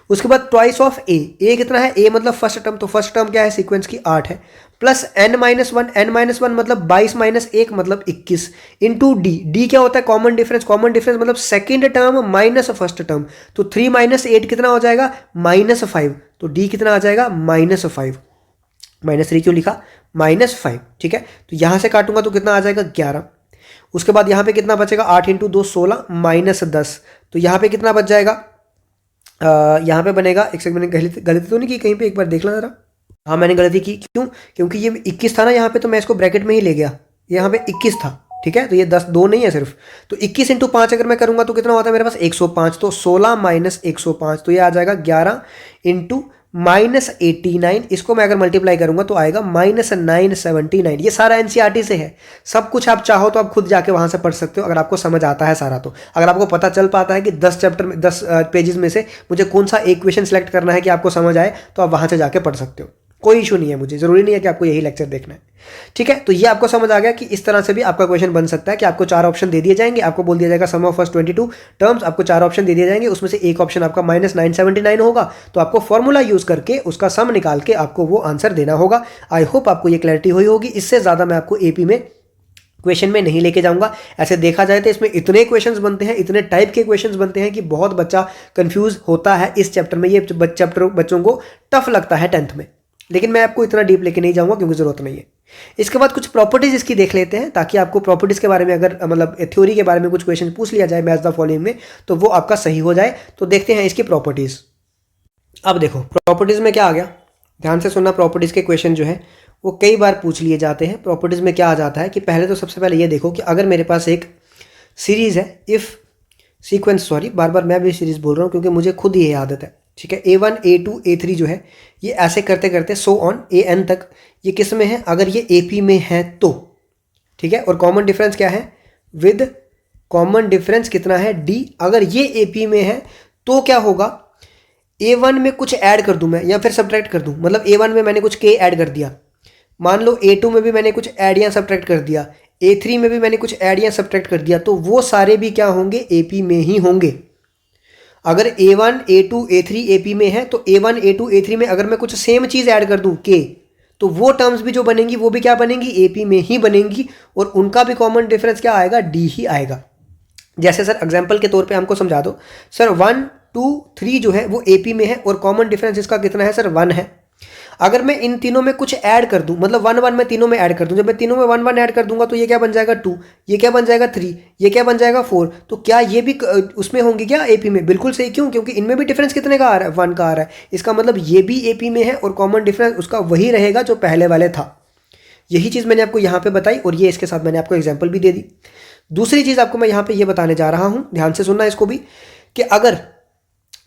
उसके बाद ट्वाइस ऑफ ए कितना है, ए मतलब फर्स्ट टर्म, तो फर्स्ट टर्म क्या है सीक्वेंस की 8 है, प्लस n-1 मतलब 22 माइनस 1 मतलब 21 इंटू डी क्या होता है, कॉमन डिफरेंस मतलब second term minus first term. तो 3 माइनस 8 कितना हो जाएगा, -5। तो डी कितना आ जाएगा, -5। -3 क्यों लिखा, -5। ठीक है, तो यहां से काटूंगा तो कितना आ जाएगा, 11। उसके बाद यहाँ पे कितना बचेगा, 8 इंटू 2 16 माइनस 10, तो यहाँ पे कितना बच जाएगा, यहाँ पे बनेगा, एक सेकंड, मैंने गलती तो नहीं की कहीं पे, एक बार देख लो जरा। हाँ मैंने गलती की, क्यों, क्योंकि ये 21 था ना यहाँ पे, तो मैं इसको ब्रैकेट में ही ले गया, यहाँ पे 21 था, ठीक है, तो ये 10 2 नहीं है सिर्फ, तो 21 इंटू 5 अगर मैं करूँगा तो कितना होता है मेरे पास 105, तो 16 माइनस 105, तो ये आ जाएगा 11 इंटू माइनस 89, इसको मैं अगर मल्टीप्लाई करूंगा तो आएगा माइनस 979। ये सारा एनसीईआरटी से है, सब कुछ आप चाहो तो आप खुद जाके वहां से पढ़ सकते हो, अगर आपको समझ आता है सारा। तो अगर आपको पता चल पाता है कि 10 चैप्टर में 10 पेजेस में से मुझे कौन सा एक क्वेश्चन सेलेक्ट करना है कि आपको समझ आए, तो आप वहां से जाके पढ़ सकते हो, कोई इशू नहीं है, मुझे जरूरी नहीं है कि आपको यही लेक्चर देखना है, ठीक है। तो ये आपको समझ आ गया कि इस तरह से भी आपका क्वेश्चन बन सकता है कि आपको 4 ऑप्शन दे दिए जाएंगे, आपको बोल दिया जाएगा सम ऑफ फर्स्ट 22 टर्म्स, आपको 4 ऑप्शन दे दिए जाएंगे, उसमें से एक ऑप्शन आपका माइनस 979 होगा, तो आपको फॉर्मूला यूज करके उसका सम निकाल के आपको वो आंसर देना होगा। आई होप आपको ये क्लैरिटी हुई होगी, इससे ज़्यादा मैं आपको एपी में क्वेश्चन में नहीं लेके जाऊंगा। ऐसे देखा जाए तो इसमें इतने क्वेश्चंस बनते हैं, इतने टाइप के क्वेश्चंस बनते हैं कि बहुत बच्चा कंफ्यूज होता है इस चैप्टर में, ये चैप्टर बच्चों को टफ लगता है 10th में, लेकिन मैं आपको इतना डीप लेके नहीं जाऊंगा क्योंकि जरूरत नहीं है। इसके बाद कुछ प्रॉपर्टीज इसकी देख लेते हैं, ताकि आपको प्रॉपर्टीज के बारे में अगर मतलब थ्योरी के बारे में कुछ क्वेश्चन पूछ लिया जाए मैच द फॉलोइंग में, तो वो आपका सही हो जाए। तो देखते हैं इसकी प्रॉपर्टीज। अब देखो प्रॉपर्टीज में क्या आ गया, ध्यान से सुनना। प्रॉपर्टीज के क्वेश्चन जो है वो कई बार पूछ लिए जाते हैं। प्रॉपर्टीज में क्या आ जाता है कि पहले तो सबसे पहले ये देखो कि अगर मेरे पास एक सीरीज है, इफ सीक्वेंस, सॉरी बार बार मैं भी सीरीज बोल रहा हूँ क्योंकि मुझे खुद ये आदत है, ठीक है। A1 A2 A3 जो है ये ऐसे करते करते सो ऑन AN तक, ये किस में है, अगर ये AP में है तो, ठीक है। और कॉमन डिफरेंस क्या है, विद कॉमन डिफरेंस कितना है D, अगर ये AP में है तो क्या होगा, A1 में कुछ ऐड कर दूं मैं या फिर सब्ट्रैक्ट कर दूं, मतलब A1 में मैंने कुछ K ऐड कर दिया, मान लो A2 में भी मैंने कुछ ऐड या सब्ट्रैक्ट कर दिया, A3 में भी मैंने कुछ ऐड या सब्ट्रैक्ट कर दिया, तो वो सारे भी क्या होंगे, AP में ही होंगे। अगर A1 A2 A3 AP में है तो A1 A2 A3 में अगर मैं कुछ सेम चीज़ ऐड कर दूं K, तो वो टर्म्स भी जो बनेंगी वो भी क्या बनेंगी, AP में ही बनेंगी, और उनका भी कॉमन डिफरेंस क्या आएगा, D ही आएगा। जैसे सर एग्जाम्पल के तौर पे हमको समझा दो, सर 1 2 3 जो है वो AP में है और कॉमन डिफरेंस इसका कितना है सर, 1 है। अगर मैं इन तीनों में कुछ ऐड कर दूं, मतलब 1 1 मैं तीनों में ऐड कर दूं, जब मैं तीनों में 1 1 ऐड कर दूंगा तो ये क्या बन जाएगा 2, ये क्या बन जाएगा 3, ये क्या बन जाएगा 4, तो क्या ये भी उसमें होंगे क्या, AP में? बिल्कुल सही, क्यों, क्योंकि इनमें भी डिफरेंस कितने का आ रहा है, 1 का आ रहा है, इसका मतलब ये भी AP में है और कॉमन डिफरेंस उसका वही रहेगा जो पहले वाले था। यही चीज़ मैंने आपको यहाँ पे बताई और ये इसके साथ मैंने आपको एग्जाम्पल भी दे दी। दूसरी चीज़ आपको मैं यहाँ पे ये बताने जा रहा हूँ, ध्यान से सुनना इसको भी, कि अगर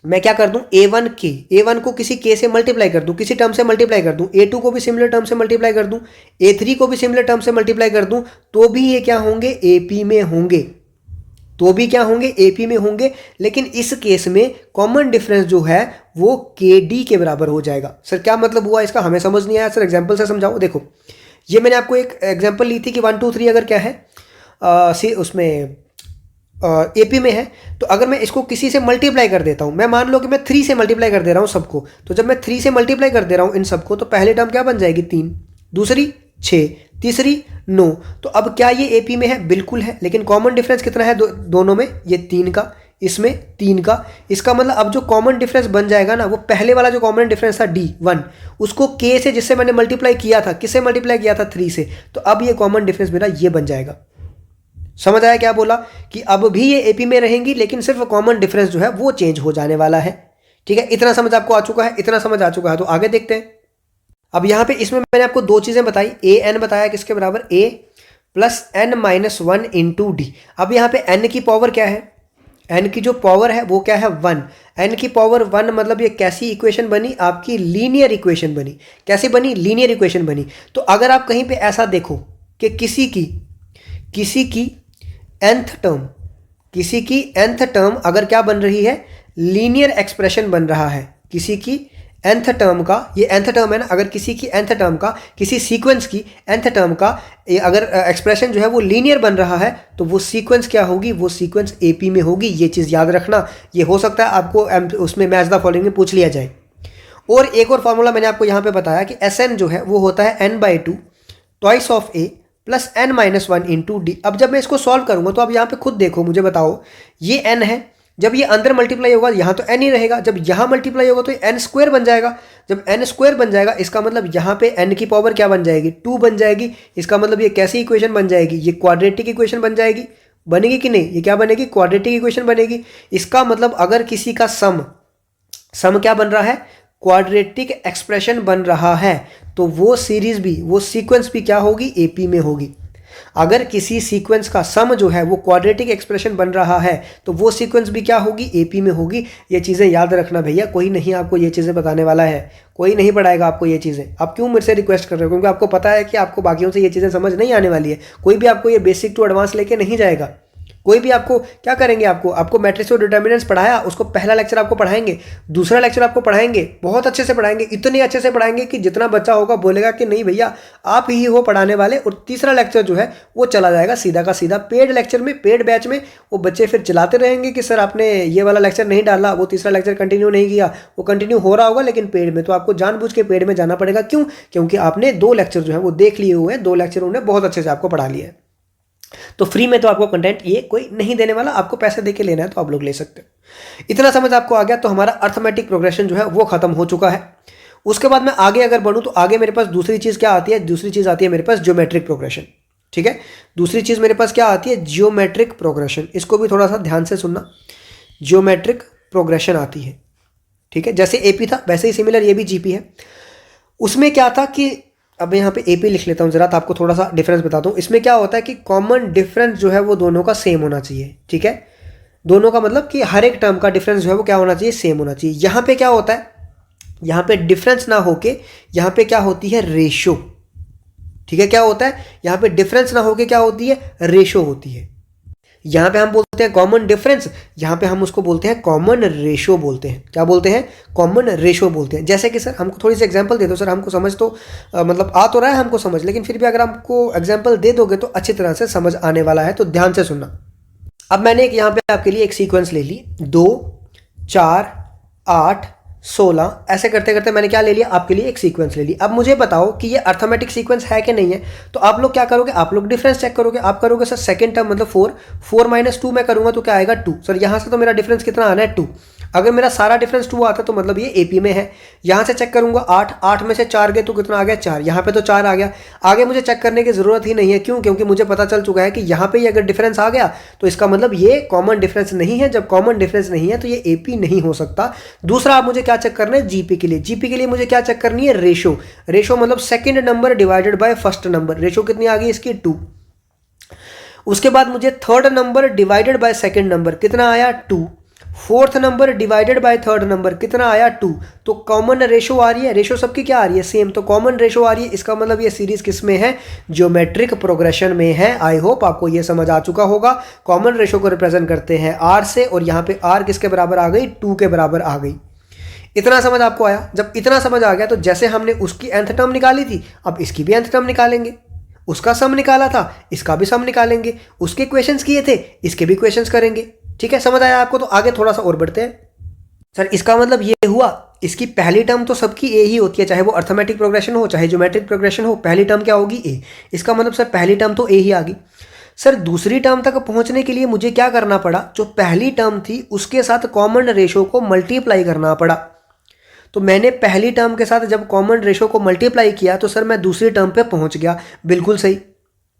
मैं क्या कर दूं, A1 को किसी K से मल्टीप्लाई कर दूं, किसी टर्म से मल्टीप्लाई कर दूं, A2 को भी सिमिलर टर्म से मल्टीप्लाई कर दूं, A3 को भी सिमिलर टर्म से मल्टीप्लाई कर दूं, तो भी ये क्या होंगे, AP में होंगे, तो भी क्या होंगे, AP में होंगे। लेकिन इस केस में कॉमन डिफरेंस जो है वो KD के बराबर हो जाएगा। सर क्या मतलब हुआ इसका, हमें समझ नहीं आया सर, एग्जाम्पल से समझाओ। देखो ये मैंने आपको एक एग्जाम्पल ली थी कि 1 2 3 अगर क्या है उसमें AP में है, तो अगर मैं इसको किसी से मल्टीप्लाई कर देता हूं, मैं मान लो कि मैं 3 से मल्टीप्लाई कर दे रहा हूं सबको, तो जब मैं 3 से मल्टीप्लाई कर दे रहा हूं इन सबको, तो पहली टर्म क्या बन जाएगी 3, दूसरी 6, तीसरी 9, तो अब क्या ये AP में है, बिल्कुल है, लेकिन कॉमन डिफरेंस कितना है दोनों में, ये 3 का, इसमें 3 का। इसका मतलब अब जो कॉमन डिफरेंस बन जाएगा ना, वो पहले वाला जो कॉमन डिफरेंस था D1, उसको K से जिससे मैंने मल्टीप्लाई किया था, किससे मल्टीप्लाई किया था 3 से, तो अब ये कॉमन डिफरेंस मेरा ये बन जाएगा। समझ आया क्या बोला, कि अब भी ये AP में रहेंगी लेकिन सिर्फ कॉमन डिफरेंस जो है वो चेंज हो जाने वाला है, ठीक है। इतना समझ आपको आ चुका है, इतना समझ आ चुका है, तो आगे देखते हैं। अब यहाँ पे इसमें मैंने आपको 2 चीजें बताई, AN बताया किसके बराबर, A plus N minus 1 into D। अब यहाँ पे N की पावर क्या है, N की जो पावर है वो क्या है 1, N की पावर 1, मतलब ये कैसी इक्वेशन बनी, आपकी लीनियर इक्वेशन बनी। कैसी बनी, लीनियर इक्वेशन बनी। तो अगर आप कहीं पे ऐसा देखो कि किसी की nth टर्म अगर क्या बन रही है, लीनियर एक्सप्रेशन बन रहा है, किसी की nth टर्म का, ये nth टर्म है ना, अगर किसी की nth टर्म का, किसी सीक्वेंस की nth टर्म का अगर एक्सप्रेशन जो है वो लीनियर बन रहा है, तो वो सीक्वेंस क्या होगी, वो सीक्वेंस AP में होगी। ये चीज़ याद रखना, ये हो सकता है आपको उसमें मैच द फॉलोइंग में पूछ लिया जाए। और एक और फॉर्मूला मैंने आपको यहाँ पे बताया कि SN जो है वो होता है N/2 twice of A plus N minus 1 into D। अब जब मैं इसको सॉल्व करूंगा तो अब यहाँ पे खुद देखो, मुझे बताओ, ये N है, जब ये अंदर मल्टीप्लाई होगा यहाँ तो n ही रहेगा, जब यहाँ मल्टीप्लाई होगा तो n स्क्वायर बन जाएगा। जब n स्क्वायर बन जाएगा इसका मतलब यहाँ पे n की पावर क्या बन जाएगी, 2 बन जाएगी। इसका मतलब ये कैसी इक्वेशन बन जाएगी, ये क्वाड्रेटिक इक्वेशन बन जाएगी। बनेगी कि नहीं, ये क्या बनेगी, क्वाड्रेटिक इक्वेशन बनेगी। इसका मतलब अगर किसी का सम क्या बन रहा है, क्वाड्रेटिक एक्सप्रेशन बन रहा है, तो वो सीरीज भी, वो सीक्वेंस भी क्या होगी, एपी में होगी। अगर किसी सीक्वेंस का सम जो है वो क्वाड्रेटिक एक्सप्रेशन बन रहा है तो वो सीक्वेंस भी क्या होगी, एपी में होगी। ये चीज़ें याद रखना भैया, कोई नहीं आपको ये चीज़ें बताने वाला है, कोई नहीं पढ़ाएगा आपको ये चीज़ें। आप क्यों मेरे से रिक्वेस्ट कर रहे हो, क्योंकि आपको पता है कि आपको बाकियों से ये चीज़ें समझ नहीं आने वाली है। कोई भी आपको ये बेसिक टू एडवांस लेके नहीं जाएगा। कोई भी आपको क्या करेंगे, आपको मैट्रिक्स और डिटर्मिनेंट्स पढ़ाया, उसको पहला लेक्चर आपको पढ़ाएंगे, दूसरा लेक्चर आपको पढ़ाएंगे, बहुत अच्छे से पढ़ाएंगे, इतने अच्छे से पढ़ाएंगे कि जितना बच्चा होगा बोलेगा कि नहीं भैया आप ही हो पढ़ाने वाले। और तीसरा लेक्चर जो है वो चला जाएगा सीधा का सीधा पेड लेक्चर में, पेड बैच में। वो बच्चे फिर चलाते रहेंगे कि सर आपने ये वाला लेक्चर नहीं डाला, वो तीसरा लेक्चर कंटिन्यू नहीं किया। वो कंटिन्यू हो रहा होगा लेकिन पेड में, तो आपको जानबूझ के पेड में जाना पड़ेगा। क्यों, क्योंकि आपने 2 लेक्चर जो है वो देख लिए हुए हैं, 2 लेक्चर उन्होंने बहुत अच्छे से आपको पढ़ा लिया है। तो फ्री में तो आपको कंटेंट ये कोई नहीं देने वाला, आपको पैसे देके लेना है तो आप लोग ले सकते हो। इतना समझ आपको आ गया तो हमारा अर्थमेटिक प्रोग्रेशन जो है वो खत्म हो चुका है। उसके बाद मैं आगे अगर बढ़ूं तो आगे मेरे पास दूसरी चीज क्या आती है, दूसरी चीज आती है मेरे पास ज्योमेट्रिक प्रोग्रेशन। ठीक है, दूसरी चीज मेरे पास क्या आती है, ज्योमेट्रिक प्रोग्रेशन। इसको भी थोड़ा सा ध्यान से सुनना, ज्योमेट्रिक प्रोग्रेशन आती है। ठीक है, जैसे एपी था वैसे ही सिमिलर ये भी जीपी है। उसमें क्या था कि अब यहाँ पे एपी लिख लेता हूँ जरा, तो आपको थोड़ा सा डिफरेंस बताता हूँ। इसमें क्या होता है कि कॉमन डिफरेंस जो है वो दोनों का सेम होना चाहिए। ठीक है, दोनों का मतलब कि हर एक टर्म का डिफरेंस जो है वो क्या होना चाहिए, सेम होना चाहिए। यहाँ पे क्या होता है, यहाँ पे डिफरेंस ना होके यहाँ पे क्या होती है, रेशो। ठीक है, क्या होता है, यहाँ पे डिफरेंस ना होके क्या होती है, रेशो होती है। यहाँ पे हम बोलते हैं कॉमन डिफरेंस, यहाँ पे हम उसको बोलते हैं कॉमन रेशो बोलते हैं। क्या बोलते हैं, कॉमन रेशो बोलते हैं। जैसे कि सर हमको थोड़ी सी एग्जांपल दे दो सर, हमको समझ तो मतलब आ तो रहा है हमको समझ, लेकिन फिर भी अगर हमको एग्जांपल दे दोगे तो अच्छी तरह से समझ आने वाला है। तो ध्यान से सुनना। अब मैंने एक यहाँ पे आपके लिए एक सीक्वेंस ले ली, 2 4 8 16, ऐसे करते करते मैंने क्या ले लिया, आपके लिए एक सीक्वेंस ले ली। अब मुझे बताओ कि ये अर्थमेटिक सीक्वेंस है कि नहीं है। तो आप लोग क्या करोगे, आप लोग डिफरेंस चेक करोगे। आप करोगे सर सेकंड टर्म मतलब 4 माइनस 2 मैं करूंगा तो क्या आएगा, 2। सर यहाँ से तो मेरा डिफरेंस कितना आना है, 2। अगर मेरा सारा डिफरेंस 2 आता तो मतलब ये एपी में है। यहाँ से चेक करूंगा 8 में से 4 गए तो कितना आ गया, 4। यहाँ पे तो 4 आ गया। आगे मुझे चेक करने की जरूरत ही नहीं है। क्यों, क्योंकि मुझे पता चल चुका है कि यहाँ पे अगर डिफरेंस आ गया तो इसका मतलब ये कॉमन डिफरेंस नहीं है। जब कॉमन डिफरेंस नहीं है तो ये एपी नहीं हो सकता। दूसरा आप मुझे क्या चेक करना है, जीपी के लिए। जीपी के लिए मुझे क्या चेक करनी है, रेशो। रेशो मतलब second number divided by first number. Ratio कितनी आ गई इसकी, 2। उसके बाद मुझे third number divided by second number कितना आया, 2। Fourth number divided by third number कितना आया, 2। तो कॉमन रेशो आ रही है, रेशो सबकी क्या आ रही है, सेम। तो कॉमन रेशो आ रही है, इसका मतलब ये सीरीज किस में है, ज्योमेट्रिक प्रोग्रेशन में है। आई होप आपको ये समझ आ चुका होगा। कॉमन रेशो को रिप्रेजेंट करते हैं आर से, और यहाँ पे आर किसके बराबर आ गई, 2 के बराबर आ गई। इतना समझ आपको आया। जब इतना समझ आ गया तो जैसे हमने उसकी nth टर्म निकाली थी, अब इसकी भी nth टर्म निकालेंगे। उसका सम निकाला था, इसका भी सम निकालेंगे। उसके क्वेश्चंस किए थे, इसके भी क्वेश्चंस करेंगे। ठीक है, समझ आया आपको। तो आगे थोड़ा सा और बढ़ते हैं। सर इसका मतलब ये हुआ, इसकी पहली टर्म तो सबकी ए ही होती है, चाहे वो अर्थमेटिक प्रोग्रेशन हो चाहे ज्योमेट्रिक प्रोग्रेशन हो। पहली टर्म क्या होगी, ए। इसका मतलब सर पहली टर्म तो ए ही आ गई। सर दूसरी टर्म तक पहुंचने के लिए मुझे क्या करना पड़ा, जो पहली टर्म थी उसके साथ कॉमन रेशो को मल्टीप्लाई करना पड़ा। तो मैंने पहली टर्म के साथ जब कॉमन रेशो को मल्टीप्लाई किया तो सर मैं दूसरी टर्म पे पहुंच गया। बिल्कुल सही,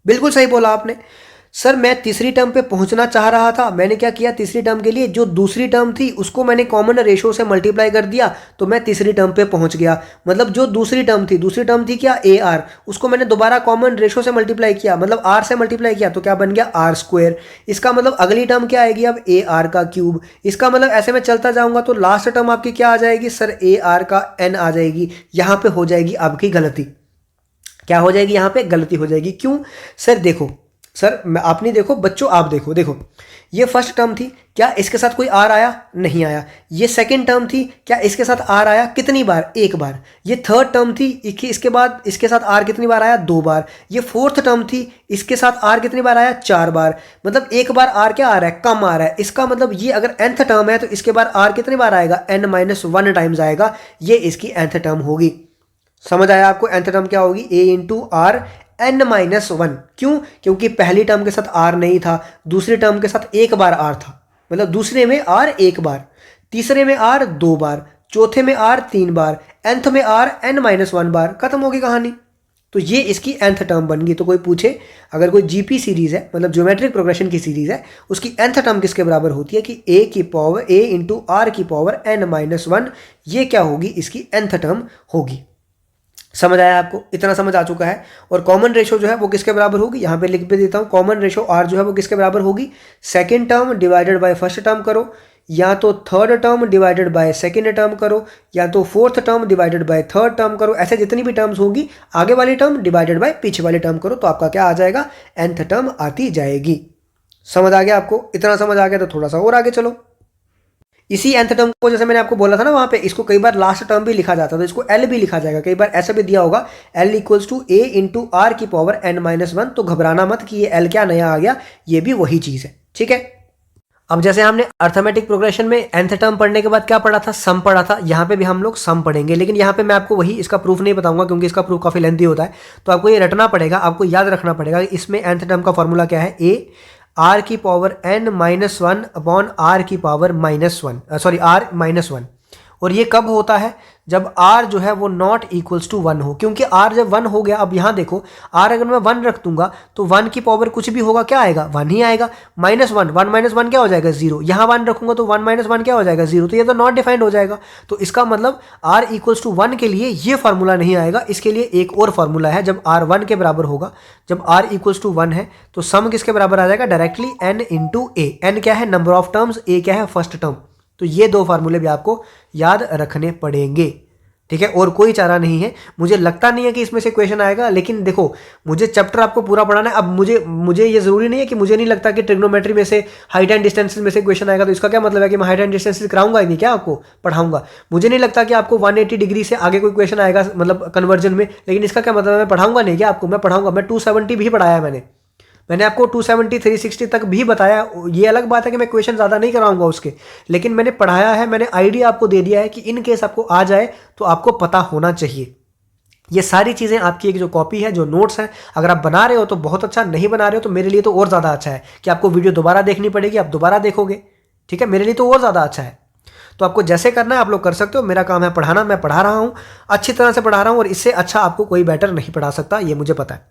बिल्कुल सही बोला आपने। सर मैं तीसरी टर्म पे पहुंचना चाह रहा था, मैंने क्या किया, तीसरी टर्म के लिए जो दूसरी टर्म थी उसको मैंने कॉमन रेशो से मल्टीप्लाई कर दिया, तो मैं तीसरी टर्म पे पहुंच गया। मतलब जो दूसरी टर्म थी क्या, ए आर, उसको मैंने दोबारा कॉमन रेशो से मल्टीप्लाई किया, मतलब आर से मल्टीप्लाई किया, तो क्या बन गया, आर स्क्वायर। इसका मतलब अगली टर्म क्या आएगी अब, ए आर का क्यूब। इसका मतलब ऐसे में चलता जाऊंगा तो लास्ट टर्म आपकी क्या आ जाएगी सर, ए आर का एन आ जाएगी। यहां पे हो जाएगी आपकी गलती। क्या हो जाएगी, यहां पे गलती हो जाएगी। क्यों सर, देखो सर मैं आपने देखो बच्चों, आप देखो ये फर्स्ट टर्म थी, क्या इसके साथ कोई आर आया, नहीं आया। ये सेकंड टर्म थी, क्या इसके साथ आर आया, कितनी बार, एक बार। ये थर्ड टर्म थी, इसके बाद इसके साथ आर कितनी बार आया, 2 बार। ये फोर्थ टर्म थी, इसके साथ आर कितनी बार आया, 4 बार। मतलब एक बार आर क्या आ रहा है, कम आ रहा है। इसका मतलब ये अगर nth टर्म है तो इसके बाद आर कितनी बार आएगा, n-1 टाइम्स आएगा। ये इसकी nth टर्म होगी। समझ आया आपको, nth टर्म क्या होगी, a इंटू आर n-1। क्यों, क्योंकि पहली टर्म के साथ आर नहीं था, दूसरी टर्म के साथ एक बार आर था। मतलब दूसरे में आर एक बार, तीसरे में आर 2 बार, चौथे में आर 3 बार, nth में आर n-1 बार, खत्म होगी कहानी। तो ये इसकी nth टर्म बन गई। तो कोई पूछे अगर कोई जीपी सीरीज है, मतलब ज्योमेट्रिक प्रोग्रेशन की सीरीज है, उसकी nth टर्म किसके बराबर होती है कि a इंटू आर की पावर n-1, ये क्या होगी, इसकी nth टर्म होगी। समझ आया आपको? इतना समझ आ चुका है। और कॉमन रेशो जो है वो किसके बराबर होगी, यहाँ पे लिख भी देता हूँ, कॉमन रेशो आर जो है वो किसके बराबर होगी, second term divided by first term करो, या तो third term divided by second term करो, या तो fourth term divided by third term करो। ऐसे जितनी भी टर्म्स होगी, आगे वाली टर्म डिवाइडेड बाय पीछे वाली टर्म करो, तो आपका क्या आ जाएगा, nth टर्म आती जाएगी। समझ आ गया आपको? इतना समझ आ गया तो थोड़ा सा और आगे चलो। इसी nth टर्म को जैसे मैंने आपको बोला था ना वहां पे, इसको कई बार लास्ट टर्म भी लिखा जाता है, तो इसको L भी लिखा जाएगा। कई बार ऐसा भी दिया होगा L equals to a into R की पावर n-1, तो घबराना मत कि ये L क्या नया आ गया, ये भी वही चीज है, ठीक है। अब जैसे हमने अर्थमेटिक प्रोग्रेशन में nth टर्म पढ़ने के बाद क्या पढ़ा था, सम पढ़ा था, यहाँ पे भी हम लोग सम पढ़ेंगे, लेकिन यहाँ पे मैं आपको वही इसका प्रूफ नहीं बताऊंगा क्योंकि इसका प्रूफ काफी लेंथी होता है। तो आपको ये रटना पड़ेगा, आपको याद रखना पड़ेगा इसमें nth टर्म का फॉर्मूला क्या है, a आर की पावर n-1 अपॉन आर की पावर r-1, और ये कब होता है, जब r जो है वो नॉट इक्वल्स टू 1 हो। क्योंकि r जब 1 हो गया, अब यहाँ देखो r अगर मैं 1 रख दूंगा तो 1 की पावर कुछ भी होगा क्या आएगा, 1 ही आएगा। -1, 1 - 1 क्या हो जाएगा, 0। यहाँ 1 रखूंगा तो 1 - 1 क्या हो जाएगा, 0। तो ये तो नॉट डिफाइंड हो जाएगा। तो इसका मतलब r इक्वल्स टू 1 के लिए ये फार्मूला नहीं आएगा। इसके लिए एक और फार्मूला है, जब r 1 के बराबर होगा, जब r इक्वल्स टू 1 है तो सम किसके बराबर आ जाएगा, directly n into a। n क्या है, नंबर ऑफ टर्म्स, a क्या है, फर्स्ट टर्म। तो ये दो फार्मूले भी आपको याद रखने पड़ेंगे, ठीक है। और कोई चारा नहीं है। मुझे लगता नहीं है कि इसमें से क्वेश्चन आएगा, लेकिन देखो मुझे चैप्टर आपको पूरा पढ़ाना है। अब मुझे ये जरूरी नहीं है कि मुझे नहीं लगता कि ट्रिग्नोमेट्री में से, हाइट एंड डिस्टेंसेस में से क्वेश्चन आएगा। तो इसका क्या मतलब है कि मैं हाइट एंड डिस्टेंसेस कराऊंगा ही नहीं क्या, आपको पढ़ाऊंगा। मुझे नहीं लगता कि आपको 180 डिग्री से आगे कोई क्वेश्चन आएगा, मतलब कन्वर्जन में। लेकिन इसका क्या मतलब है, मैं पढ़ाऊंगा नहीं क्या आपको, मैं पढ़ाऊंगा। मैं 270 भी पढ़ाया मैंने आपको 270 360 तक भी बताया। ये अलग बात है कि मैं क्वेश्चन ज़्यादा नहीं कराऊंगा उसके, लेकिन मैंने पढ़ाया है, मैंने आइडिया आपको दे दिया है कि इन केस आपको आ जाए तो आपको पता होना चाहिए। ये सारी चीज़ें आपकी एक जो कॉपी है, जो नोट्स हैं, अगर आप बना रहे हो तो बहुत अच्छा, नहीं बना रहे हो तो मेरे लिए तो और ज़्यादा अच्छा है कि आपको वीडियो दोबारा देखनी पड़ेगी, आप दोबारा देखोगे, ठीक है। मेरे लिए तो और ज़्यादा अच्छा है। तो आपको जैसे करना है आप लोग कर सकते हो। मेरा काम है पढ़ाना, मैं पढ़ा रहा हूँ, अच्छी तरह से पढ़ा रहा हूँ, और इससे अच्छा आपको कोई बेटर नहीं पढ़ा सकता, ये मुझे पता है।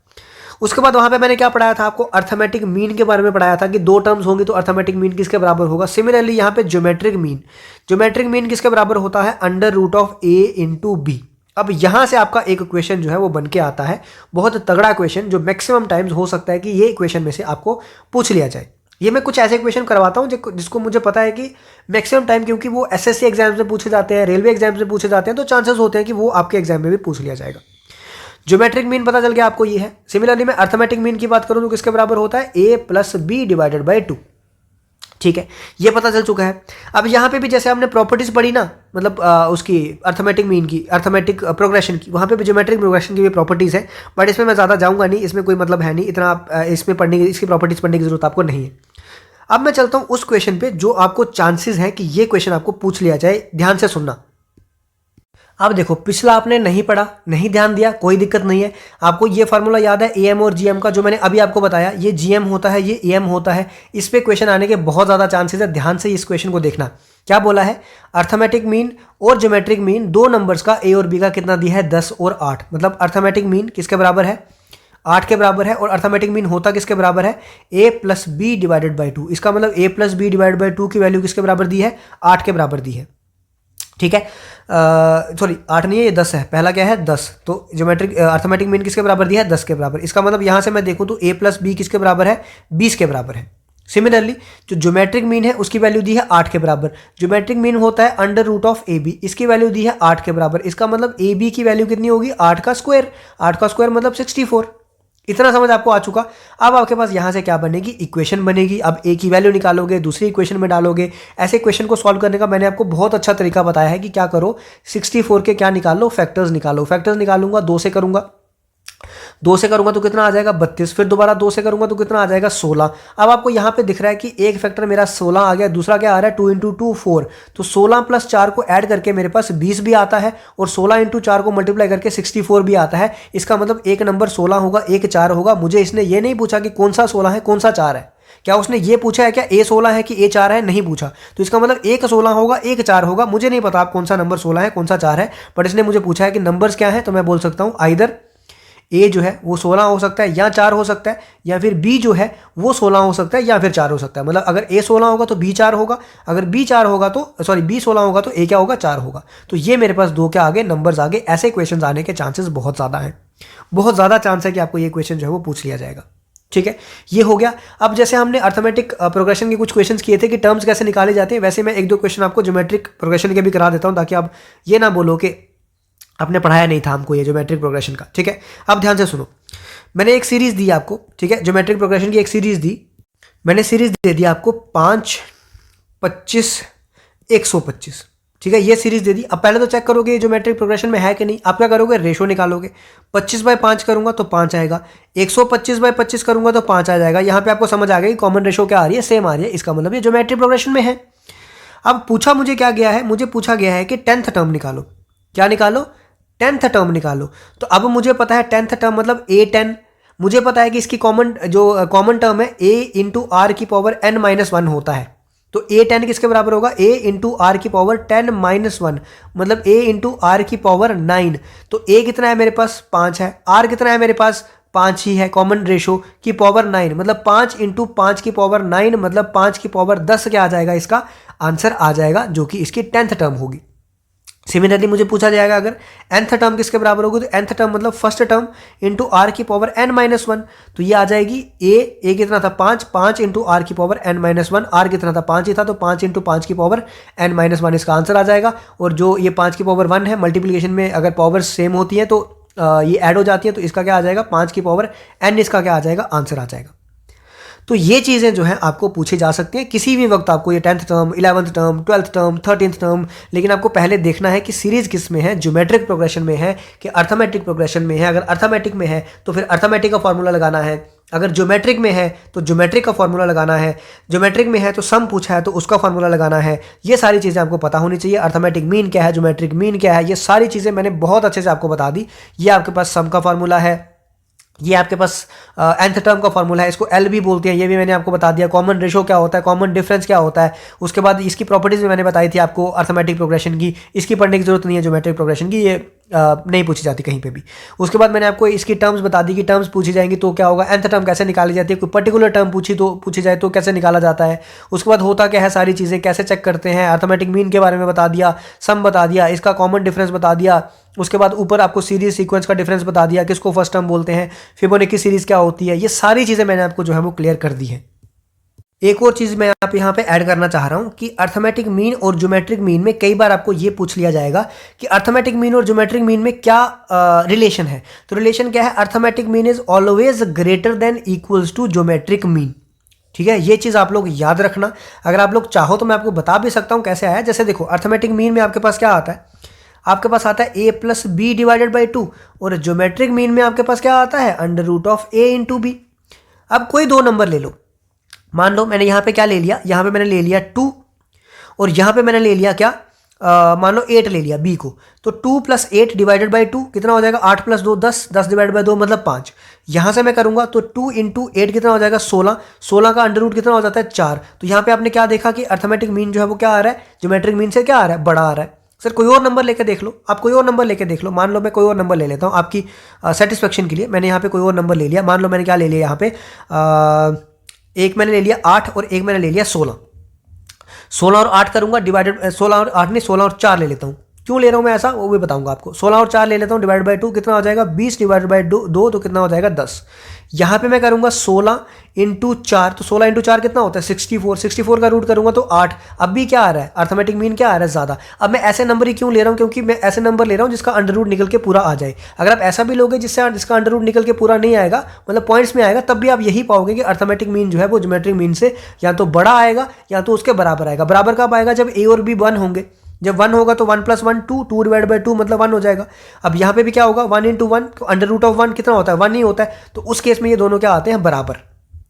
उसके बाद वहां पे मैंने क्या पढ़ाया था आपको, अर्थमेटिक मीन के बारे में पढ़ाया था कि दो टर्म्स होंगी तो अर्थमेटिक मीन किसके बराबर होगा। सिमिलरली यहाँ पे ज्योमेट्रिक मीन किसके बराबर होता है, √a इंटू बी। अब यहां से आपका एक क्वेश्चन जो है वो बन के आता है, बहुत तगड़ा क्वेश्चन, जो मैक्सिमम टाइम्स हो सकता है कि ये क्वेश्चन में से आपको पूछ लिया जाए। ये मैं कुछ ऐसे क्वेश्चन करवाता हूँ जिसको मुझे पता है कि मैक्सिमम टाइम, क्योंकि वो एसएससी एग्जाम्स में पूछे जाते हैं, रेलवे एग्जाम्स में पूछे जाते हैं, तो चांसेस होते हैं कि वो आपके एग्जाम में भी पूछ लिया जाएगा। ज्योमेट्रिक मीन पता चल गया आपको, ये है। सिमिलरली मैं अर्थमेटिक मीन की बात करूं तो किसके बराबर होता है, a + b डिवाइडेड बाय 2, ठीक है। ये पता चल चुका है। अब यहाँ पे भी जैसे हमने प्रॉपर्टीज पढ़ी ना, मतलब उसकी अर्थमेटिक मीन की, अर्थमेटिक प्रोग्रेशन की, वहाँ पे भी ज्योमेट्रिक प्रोग्रेशन की भी प्रॉपर्टीज है, बट इसमें मैं ज़्यादा जाऊँगा नहीं, इसमें कोई मतलब है नहीं इतना, आप इसमें पढ़ने की, इसकी प्रॉपर्टीज पढ़ने की जरूरत आपको नहीं है। अब मैं चलता हूँ उस क्वेश्चन पे जो आपको चांसेस है कि ये क्वेश्चन आपको पूछ लिया जाए। ध्यान से सुनना। अब देखो, पिछला आपने नहीं पढ़ा, नहीं ध्यान दिया, कोई दिक्कत नहीं है। आपको ये फार्मूला याद है AM और GM का, जो मैंने अभी आपको बताया, ये GM होता है, ये AM होता है। इस पे क्वेश्चन आने के बहुत ज़्यादा चांसेस है। ध्यान से इस क्वेश्चन को देखना। क्या बोला है, अर्थमेटिक मीन और ज्योमेट्रिक मीन दो नंबर्स का A और B का कितना दिया है, 10 और 8। मतलब अर्थमेटिक मीन किसके बराबर है, 8 के बराबर है, और अर्थमेटिक मीन होता किसके बराबर है, a + b डिवाइडेड बाई 2। इसका मतलब a + b डिवाइडेड बाई 2 की वैल्यू किसके बराबर दी है, 8 के बराबर दी है, ठीक है। सॉरी 8 नहीं है, ये 10 है। पहला क्या है, 10। तो ज्योमेट्रिक अर्थमेटिक मीन किसके बराबर दिया है, 10 के बराबर। इसका मतलब यहां से मैं देखूं तो a + b किसके बराबर है, 20 के बराबर है। सिमिलरली जो ज्योमेट्रिक मीन है उसकी वैल्यू दी है 8 के बराबर। ज्योमेट्रिक मीन होता है √ab, इसकी वैल्यू दी है 8 के बराबर। इसका मतलब ab की वैल्यू कितनी होगी, 8 का स्क्वायर। 8 का स्क्वायर मतलब 64। इतना समझ आपको आ चुका। अब आपके पास यहां से क्या बनेगी, इक्वेशन बनेगी। अब a की वैल्यू निकालोगे, दूसरी इक्वेशन में डालोगे। ऐसे क्वेश्चन को सॉल्व करने का मैंने आपको बहुत अच्छा तरीका बताया है कि क्या करो, 64 के क्या निकाल लो, फैक्टर्स निकालो। फैक्टर्स निकालूंगा, 2 से करूंगा, 2 से करूंगा तो कितना आ जाएगा, 32। फिर दोबारा 2 से करूंगा तो कितना आ जाएगा, 16। अब आपको यहां पे दिख रहा है कि एक फैक्टर मेरा 16 आ गया, दूसरा क्या आ रहा है, 2 × 2 4। तो 16 + 4 को ऐड करके मेरे पास 20 भी आता है, और 16 × 4 को मल्टीप्लाई करके 64 भी आता है। इसका मतलब एक नंबर 16 होगा, एक 4 होगा। मुझे इसने ये नहीं पूछा कि कौन सा 16 है, कौन सा 4 है। क्या उसने ये पूछा है क्या ए 16 है कि ए 4 है? नहीं पूछा। तो इसका मतलब एक 16 होगा, एक 4 होगा। मुझे नहीं पता आप कौन सा नंबर 16 है, कौन सा 4 है, बट इसने मुझे पूछा है कि नंबर्स क्या है, तो मैं बोल सकता हूँ आइदर ए जो है वो 16 हो सकता है या 4 हो सकता है, या फिर बी जो है वो 16 हो सकता है या फिर 4 हो सकता है। मतलब अगर ए 16 होगा तो बी 4 होगा, अगर बी 4 होगा तो सॉरी बी 16 होगा तो ए क्या होगा? 4 होगा। तो ये मेरे पास दो क्या आगे नंबर्स आगे, ऐसे क्वेश्चन आने के चांसेस बहुत ज़्यादा हैं, बहुत ज़्यादा चांस है कि आपको ये क्वेश्चन जो है वो पूछ लिया जाएगा। ठीक है, ये हो गया। अब जैसे हमने अर्थमेटिक प्रोग्रेशन के कुछ क्वेश्चंस किए थे कि टर्म्स कैसे निकाले जाते हैं, वैसे मैं एक दो क्वेश्चन आपको ज्योमेट्रिक प्रोग्रेशन के भी करा देता हूँ, ताकि आप ये ना बोलो कि आपने पढ़ाया नहीं था हमको ये ज्योमेट्रिक प्रोग्रेशन का। ठीक है, अब ध्यान से सुनो, मैंने एक सीरीज दी आपको, ठीक है, ज्योमेट्रिक प्रोग्रेशन की एक सीरीज दी। मैंने सीरीज दे दी आपको 5, 25, 125। ठीक है, ये सीरीज दे दी। अब पहले तो चेक करोगे ये ज्योमेट्रिक प्रोग्रेशन में है कि नहीं। आप क्या करोगे? रेशो निकालोगे। 25/5 करूंगा तो 5 आएगा, 125/25 करूंगा तो 5 आ जाएगा। यहाँ पे आपको समझ आ गई कॉमन रेशो क्या आ रही है? सेम आ रही है। इसका मतलब ये ज्योमेट्रिक प्रोग्रेशन में है। अब पूछा मुझे क्या गया है? मुझे पूछा गया है कि 10th टर्म निकालो। क्या निकालो? 10th टर्म निकालो। तो अब मुझे पता है 10th टर्म मतलब a10। मुझे पता है कि इसकी कॉमन टर्म है a इंटू आर की पावर n-1 होता है। तो a10 किसके बराबर होगा? a इंटू आर की पावर 10-1, मतलब a इंटू आर की पावर 9। तो a कितना है मेरे पास? 5 है। r कितना है मेरे पास? 5 ही है। कॉमन रेशो की पावर 9, मतलब 5 इंटू 5 की पावर 9, मतलब 5 की पावर 10 क्या आ जाएगा? इसका आंसर आ जाएगा, जो कि इसकी 10th टर्म होगी। सिमिलरली मुझे पूछा जाएगा अगर nth टर्म किसके बराबर होगी, तो nth टर्म मतलब फर्स्ट टर्म इंटू आर की पावर n-1। तो ये आ जाएगी a कितना था? 5 इंटू आर की पावर n-1। आर कितना था? 5 ही था, तो 5 इंटू 5 की पावर n-1 इसका आंसर आ जाएगा। और जो ये 5 की पावर 1 है, मल्टीप्लिकेशन में अगर पावर सेम होती है तो ये ऐड हो जाती है, तो इसका क्या आ जाएगा? 5 की पावर n, इसका क्या आ जाएगा? आंसर आ जाएगा। तो ये चीज़ें जो हैं आपको पूछी जा सकती हैं किसी भी वक्त, आपको ये 10th term, 11th term, 12th term, 13th term. लेकिन आपको पहले देखना है कि सीरीज किस में है, ज्योमेट्रिक प्रोग्रेशन में है कि अर्थमेटिक प्रोग्रेशन में है। अगर अर्थमेटिक में है तो फिर अर्थमेटिक का फॉर्मूला लगाना है, अगर ज्योमेट्रिक में है तो ज्योमेट्रिक का फॉर्मूला लगाना है, ज्योमेट्रिक में है तो सम पूछा है तो उसका फॉर्मूला लगाना है। ये सारी चीज़ें आपको पता होनी चाहिए। अर्थमेटिक मीन क्या है, ज्योमेट्रिक मीन क्या है, ये सारी चीज़ें मैंने बहुत अच्छे से आपको बता दी। ये आपके पास सम का फॉर्मूला है, ये आपके पास nth टर्म का फॉर्मूला है, इसको L भी बोलते हैं, ये भी मैंने आपको बता दिया। कॉमन रेशो क्या होता है, कॉमन डिफरेंस क्या होता है, उसके बाद इसकी प्रॉपर्टीज भी मैंने बताई थी आपको अर्थमेटिक प्रोग्रेशन की। इसकी पढ़ने की जरूरत नहीं है ज्योमेट्रिक प्रोग्रेशन की, ये नहीं पूछी जाती कहीं पे भी। उसके बाद मैंने आपको इसकी टर्म्स बता दी कि टर्म्स पूछी जाएंगी तो क्या होगा, nth टर्म कैसे निकाली जाती है, कोई पर्टिकुलर टर्म पूछी जाए तो कैसे निकाला जाता है। उसके बाद होता क्या है, सारी चीज़ें कैसे चेक करते हैं, अर्थमेटिक मीन के बारे में बता दिया, सम बता दिया, इसका कॉमन डिफरेंस बता दिया। उसके बाद ऊपर आपको सीरीज सीक्वेंस का डिफरेंस बता दिया, किसको फर्स्ट टर्म बोलते हैं, फिबोनाची सीरीज क्या होती है। ये सारी चीज़ें मैंने आपको जो है वो क्लियर कर दी है। एक और चीज़ मैं आप यहाँ पे ऐड करना चाह रहा हूँ कि अर्थमेटिक मीन और ज्योमेट्रिक मीन में कई बार आपको ये पूछ लिया जाएगा कि अर्थमेटिक मीन और ज्योमेट्रिक मीन में क्या रिलेशन है। तो रिलेशन क्या है? Arithmetic mean is always greater than equals to geometric mean. ठीक है, ये चीज़ आप लोग याद रखना। अगर आप लोग चाहो तो मैं आपको बता भी सकता हूँ कैसे आया। जैसे देखो, अर्थमेटिक मीन में आपके पास क्या आता है? आपके पास आता है a plus B divided by 2, और ज्योमेट्रिक मीन में आपके पास क्या आता है? Under root of a into B. अब कोई दो नंबर ले लो, मान लो मैंने यहाँ पे क्या ले लिया, यहाँ पे मैंने ले लिया 2, और यहाँ पे मैंने ले लिया क्या, मान लो 8 ले लिया b को। तो 2 + 8 डिवाइडेड बाई 2 कितना हो जाएगा? 8 + 2 10, 10 डिवाइड बाई 2 मतलब 5। यहाँ से मैं करूँगा तो 2 × 8 कितना हो जाएगा? 16। 16 का अंडर रूट कितना हो जाता है? 4। तो यहाँ पे आपने क्या देखा कि अर्थमेटिक मीन जो है वो क्या आ रहा है? ज्योमेट्रिक मीन से क्या आ रहा है? बड़ा आ रहा है। सर कोई और नंबर लेके देख लो, आप कोई और नंबर लेके देख लो। मान लो मैं कोई और नंबर ले लेता हूँ आपकी सेटिस्फेक्शन के लिए। मैंने यहाँ पे कोई और नंबर ले लिया। मान लो मैंने क्या ले लिया यहाँ पे, एक मैंने ले लिया 8 और एक मैंने ले लिया 16। 16 और 8 करूंगा डिवाइडेड, 16 और 8 नहीं, 16 और 4 ले लेता हूँ। क्यों ले रहा हूँ मैं ऐसा, वो भी बताऊंगा आपको। 16 और 4 ले लेता हूँ डिवाइड बाई 2 कितना हो जाएगा? 20 डिवाइडेड बाई 2 तो कितना हो जाएगा? 10। यहाँ पे मैं करूँगा 16 × 4, तो 16 × 4 कितना होता है? 64। 64 का रूट करूँगा तो 8। अब भी क्या आ रहा है? अर्थमेटिक मीन क्या आ रहा है? ज़्यादा। अब मैं ऐसे नंबर ही क्यों ले रहा हूँ? क्योंकि मैं ऐसे नंबर ले रहा हूँ जिसका अंडर रूट निकल के पूरा आ जाए। अगर आप ऐसा भी लोगे जिसका अंडर रूट निकल के पूरा नहीं आएगा, मतलब पॉइंट्स में आएगा, तब भी आप यही पाओगे कि अर्थमेटिक मीन जो है वो ज्योमेट्रिक मीन से या तो बड़ा आएगा या तो उसके बराबर आएगा। बराबर कब आएगा? जब a और b 1 होंगे। जब 1 होगा तो 1 + 1 2, 2 डिवाइड बाई 2 मतलब 1 हो जाएगा। अब यहाँ पे भी क्या होगा? 1 × 1, अंडर रूट ऑफ 1 कितना होता है? 1 ही होता है। तो उस केस में ये दोनों क्या आते हैं? बराबर।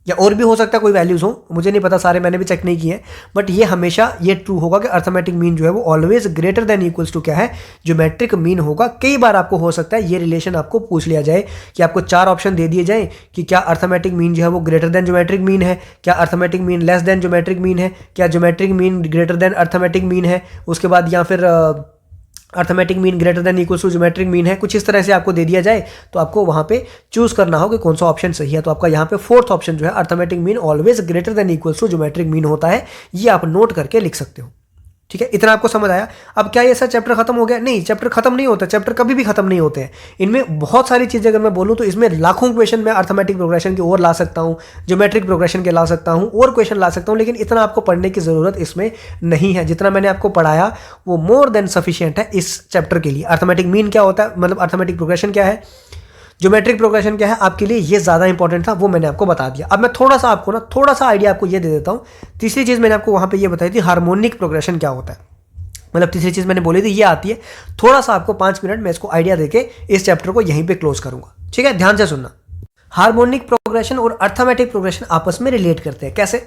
या और भी हो सकता है कोई वैल्यूज़ हो, मुझे नहीं पता, सारे मैंने भी चेक नहीं किए हैं, बट ये हमेशा ये ट्रू होगा कि अर्थमेटिक मीन जो है वो always greater than equals to क्या है, ज्योमेट्रिक मीन होगा। कई बार आपको हो सकता है ये रिलेशन आपको पूछ लिया जाए कि आपको 4 ऑप्शन दे दिए जाए कि क्या अर्थमेटिक मीन जो है वो ग्रेटर देन ज्योमेट्रिक मीन है, क्या arithmetic mean less than geometric mean है, क्या geometric mean greater than arithmetic mean है, उसके बाद या फिर arithmetic mean greater than equals to geometric mean है, कुछ इस तरह से आपको दे दिया जाए तो आपको वहां पे चूज करना हो कि कौन सा ऑप्शन सही है। तो आपका यहाँ पे 4th ऑप्शन जो है arithmetic mean always greater than equals to geometric mean होता है, ये आप नोट करके लिख सकते हो। ठीक है, इतना आपको समझ आया। अब क्या ये सर चैप्टर खत्म हो गया? नहीं, चैप्टर खत्म नहीं होता, चैप्टर कभी भी खत्म नहीं होते हैं। इनमें बहुत सारी चीज़ें अगर मैं बोलूँ तो इसमें लाखों क्वेश्चन मैं अर्थमेटिक प्रोग्रेशन की और ला सकता हूँ, ज्योमेट्रिक प्रोग्रेशन के ला सकता हूँ, और क्वेश्चन ला सकता हूँ, लेकिन इतना आपको पढ़ने की ज़रूरत इसमें नहीं है। जितना मैंने आपको पढ़ाया वो मोर देन सफिशियंट है इस चैप्टर के लिए। अर्थमेटिक मीन क्या होता है, मतलब अर्थमेटिक प्रोग्रेशन क्या है, ज्योमेट्रिक प्रोग्रेशन क्या है, आपके लिए ये ज़्यादा इंपॉर्टेंट था, वो मैंने आपको बता दिया। अब मैं थोड़ा सा आपको ना थोड़ा सा आइडिया आपको ये दे देता हूँ। तीसरी चीज़ मैंने आपको वहाँ पे ये बताई थी, हार्मोनिक प्रोग्रेशन क्या होता है, मतलब तीसरी चीज़ मैंने बोली थी ये आती है। थोड़ा सा आपको 5 मिनट मैं इसको आइडिया देके इस चैप्टर को यहीं पे क्लोज करूँगा। ठीक है, ध्यान से सुनना। हार्मोनिक प्रोग्रेशन और अर्थमेटिक प्रोग्रेशन आपस में रिलेट करते हैं। कैसे?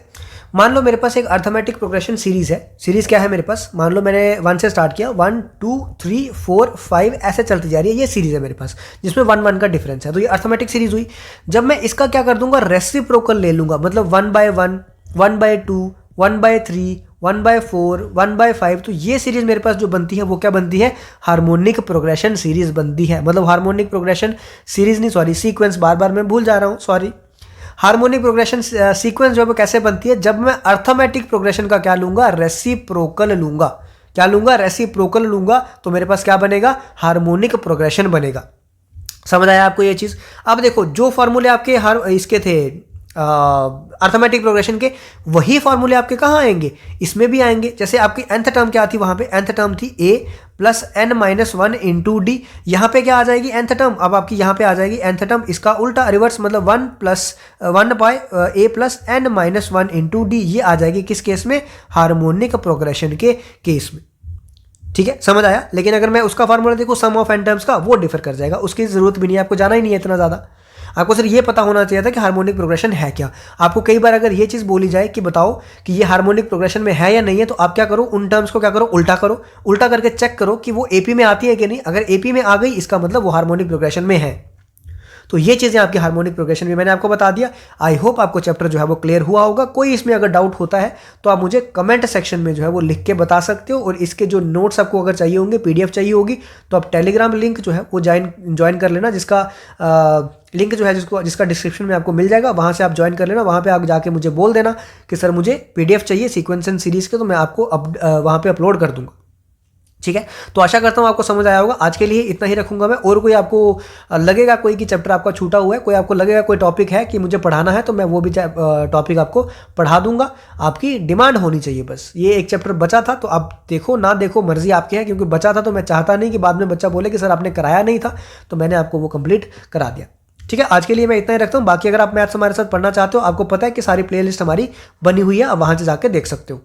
मान लो मेरे पास एक अर्थमेटिक प्रोग्रेशन सीरीज है। सीरीज क्या है मेरे पास, मान लो मैंने 1 से स्टार्ट किया, 1 2 3 4 5 ऐसे चलती जा रही है, ये सीरीज है मेरे पास जिसमें 1 1 का डिफरेंस है, तो ये अर्थमेटिक सीरीज हुई। जब मैं इसका क्या कर दूंगा, रेसिप्रोकल ले लूंगा, मतलब 1/1 1/2 1/3 1/4 1/5, तो ये सीरीज मेरे पास जो बनती है वो क्या बनती है, हार्मोनिक प्रोग्रेशन सीरीज बनती है। मतलब हार्मोनिक प्रोग्रेशन सीरीज नहीं, सॉरी सीक्वेंस, बार बार मैं भूल जा रहा हूँ, सॉरी। हार्मोनिक प्रोग्रेशन सीक्वेंस जो है कैसे बनती है, जब मैं अर्थमेटिक प्रोग्रेशन का क्या लूंगा, रेसिप्रोकल लूंगा। क्या लूंगा, रेसिप्रोकल लूंगा, तो मेरे पास क्या बनेगा, हार्मोनिक प्रोग्रेशन बनेगा। समझ आया आपको ये चीज? अब देखो जो फॉर्मूले आपके इसके थे अर्थमेटिक प्रोग्रेशन के, वही फॉर्मूले आपके कहाँ आएंगे, इसमें भी आएंगे। जैसे आपकी nth टर्म क्या थी, वहां पे nth टर्म थी a plus n-1 into D. यहाँ पे क्या आ जाएगी nth टर्म, अब आपकी यहाँ पे आ जाएगी nth टर्म, इसका उल्टा रिवर्स, मतलब 1 plus 1 by a plus n-1 into D. ये आ जाएगी किस केस में, हार्मोनिक प्रोग्रेशन के केस में। ठीक है, समझ आया? लेकिन अगर मैं उसका फार्मूला देखूँ सम ऑफ n टर्म्स का, वो डिफर कर जाएगा, उसकी जरूरत भी नहीं है, आपको जाना ही नहीं है इतना ज़्यादा। आपको सिर्फ ये पता होना चाहिए था कि हार्मोनिक प्रोग्रेशन है क्या। आपको कई बार अगर ये चीज़ बोली जाए कि बताओ कि ये हार्मोनिक प्रोग्रेशन में है या नहीं है, तो आप क्या करो, उन टर्म्स को क्या करो, उल्टा करो। उल्टा करके चेक करो कि वो एपी में आती है कि नहीं। अगर एपी में आ गई, इसका मतलब वो हार्मोनिक प्रोग्रेशन में है। तो ये चीज़ें आपकी हार्मोनिक प्रोग्रेशन भी मैंने आपको बता दिया। आई होप आपको चैप्टर जो है वो क्लियर हुआ होगा। कोई इसमें अगर डाउट होता है तो आप मुझे कमेंट सेक्शन में जो है वो लिख के बता सकते हो। और इसके जो नोट्स आपको अगर चाहिए होंगे, पीडीएफ चाहिए होगी, तो आप टेलीग्राम लिंक जो है वो ज्वाइन कर लेना, जिसका लिंक जो है जिसका डिस्क्रिप्शन में आपको मिल जाएगा, वहाँ से आप ज्वाइन कर लेना। वहाँ पे आप जाके मुझे बोल देना कि सर मुझे पीडीएफ चाहिए सीक्वेंस एंड सीरीज़ के, तो मैं आपको वहाँ पे अपलोड कर दूंगा। ठीक है, तो आशा करता हूँ आपको समझ आया होगा। आज के लिए इतना ही रखूंगा मैं। और कोई आपको लगेगा कोई कि चैप्टर आपका छूटा हुआ है, कोई आपको लगेगा कोई टॉपिक है कि मुझे पढ़ाना है, तो मैं वो भी टॉपिक आपको पढ़ा दूंगा। आपकी डिमांड होनी चाहिए बस। ये एक चैप्टर बचा था, तो आप देखो ना देखो मर्जी आपकी है, क्योंकि बचा था तो मैं चाहता नहीं कि बाद में बच्चा बोले कि सर आपने कराया नहीं था, तो मैंने आपको वो कंप्लीट करा दिया। ठीक है, आज के लिए मैं इतना ही रखता हूँ। बाकी अगर आप मैथ्स हमारे साथ पढ़ना चाहते हो, आपको पता है कि सारी प्लेलिस्ट हमारी बनी हुई है, आप वहाँ से जाके देख सकते हो।